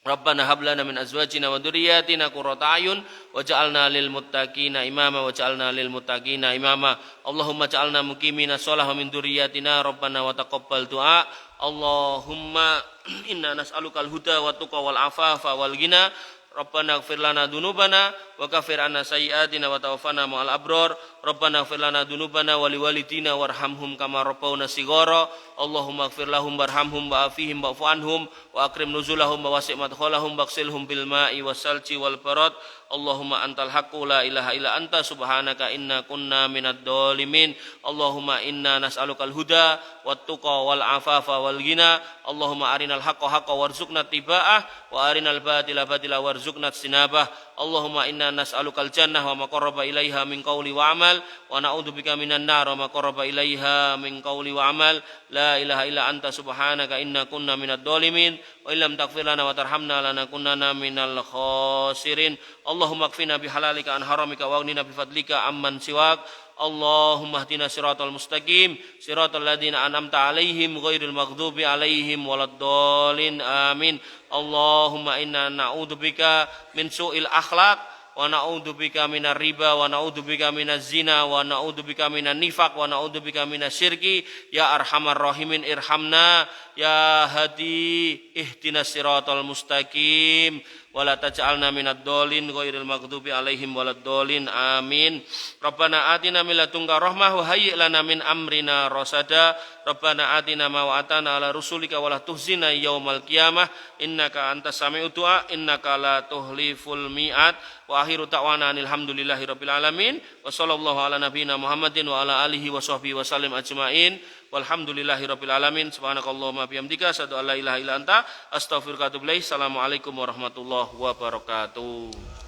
Rabbana hab lana min azwajina wa dzurriyyatina qurrata a'yun waj'alna lil muttaqina imama waj'alna lil muttaqina imama. Allahumma ja'alna muqimina shalah wa min dzurriyyatina rabbana wa taqabbal du'a. Allahumma inna nas'alukal huda wa tuqa wal afafa wal ghina. Rabbana ighfir lana dzunubana wa kaffir 'anna sayyi'atina wa tawaffana ma'al abrar. Rabbana ighfir lana dzunubana wa liwalidina warhamhum kama rabbawna shighara. Allahumma ighfir lahum warhamhum wa'afihim wa'fu anhum wa akrim nuzulahum wa wasi' madkhalahum waghsilhum bil ma'i wassalji wal barad. Allahumma antal haqqu la ilaha illa anta subhanaka inna kunna minadh dhalimin. Allahumma inna nas'alukal huda wat tuqa wal afafa wal ghina. Allahumma arinal haqqa haqqan warzuqna tiba'ah wa arinal batila batila warzuqna istinabah. Allahumma inna nas'alukal jannah wa ma qarraba ilaiha min qawli wa amal. amal wa na'udzubika minan nar wa ma qarraba ilaiha min qawli wa amal la ilaha illa anta subhanaka inna kunna minadh dhalimin wa illam taghfir lana wa tarhamna lanakunanna minal khasirin Allahumma kfina bihalalika an haramika wa aghnina bifadlika amman siwak Allahumma hdina siratal mustaqim siratal ladzina an'amta alaihim ghairil maghdubi alaihim waladdallin amin Allahumma inna na'udzubika min su'il akhlaq wa na'udzubika minar riba wa na'udzubika minaz zina wa na'udzubika minan nifaq wa na'udzubika minasyirki ya arhamar rahimin irhamna ya hadi ihdinas siratal mustaqim wala taj'alna minadh dhalin ghairil maghdubi alaihim waladdallin amin Rabbana atina min ladunka rahmah wa hayyi' lana min amrina rasada Rabbana atina ma wa'atana ala rusulika wa la tuhzina yaumal qiyamah innaka antas sami'ud du'a innaka la tuhliful mi'ad wa akhiru ta'wana alhamdulillahi rabbil alamin wa sallallahu ala nabiyyina Muhammadin wa ala alihi wa sahbihi wa sallim ajmain walhamdulillahi rabbil alamin subhanakallahumma bihamdika asyhadu an la ilaha illa anta astaghfiruka wa atubu ilaik assalamualaikum warahmatullahi wabarakatuh.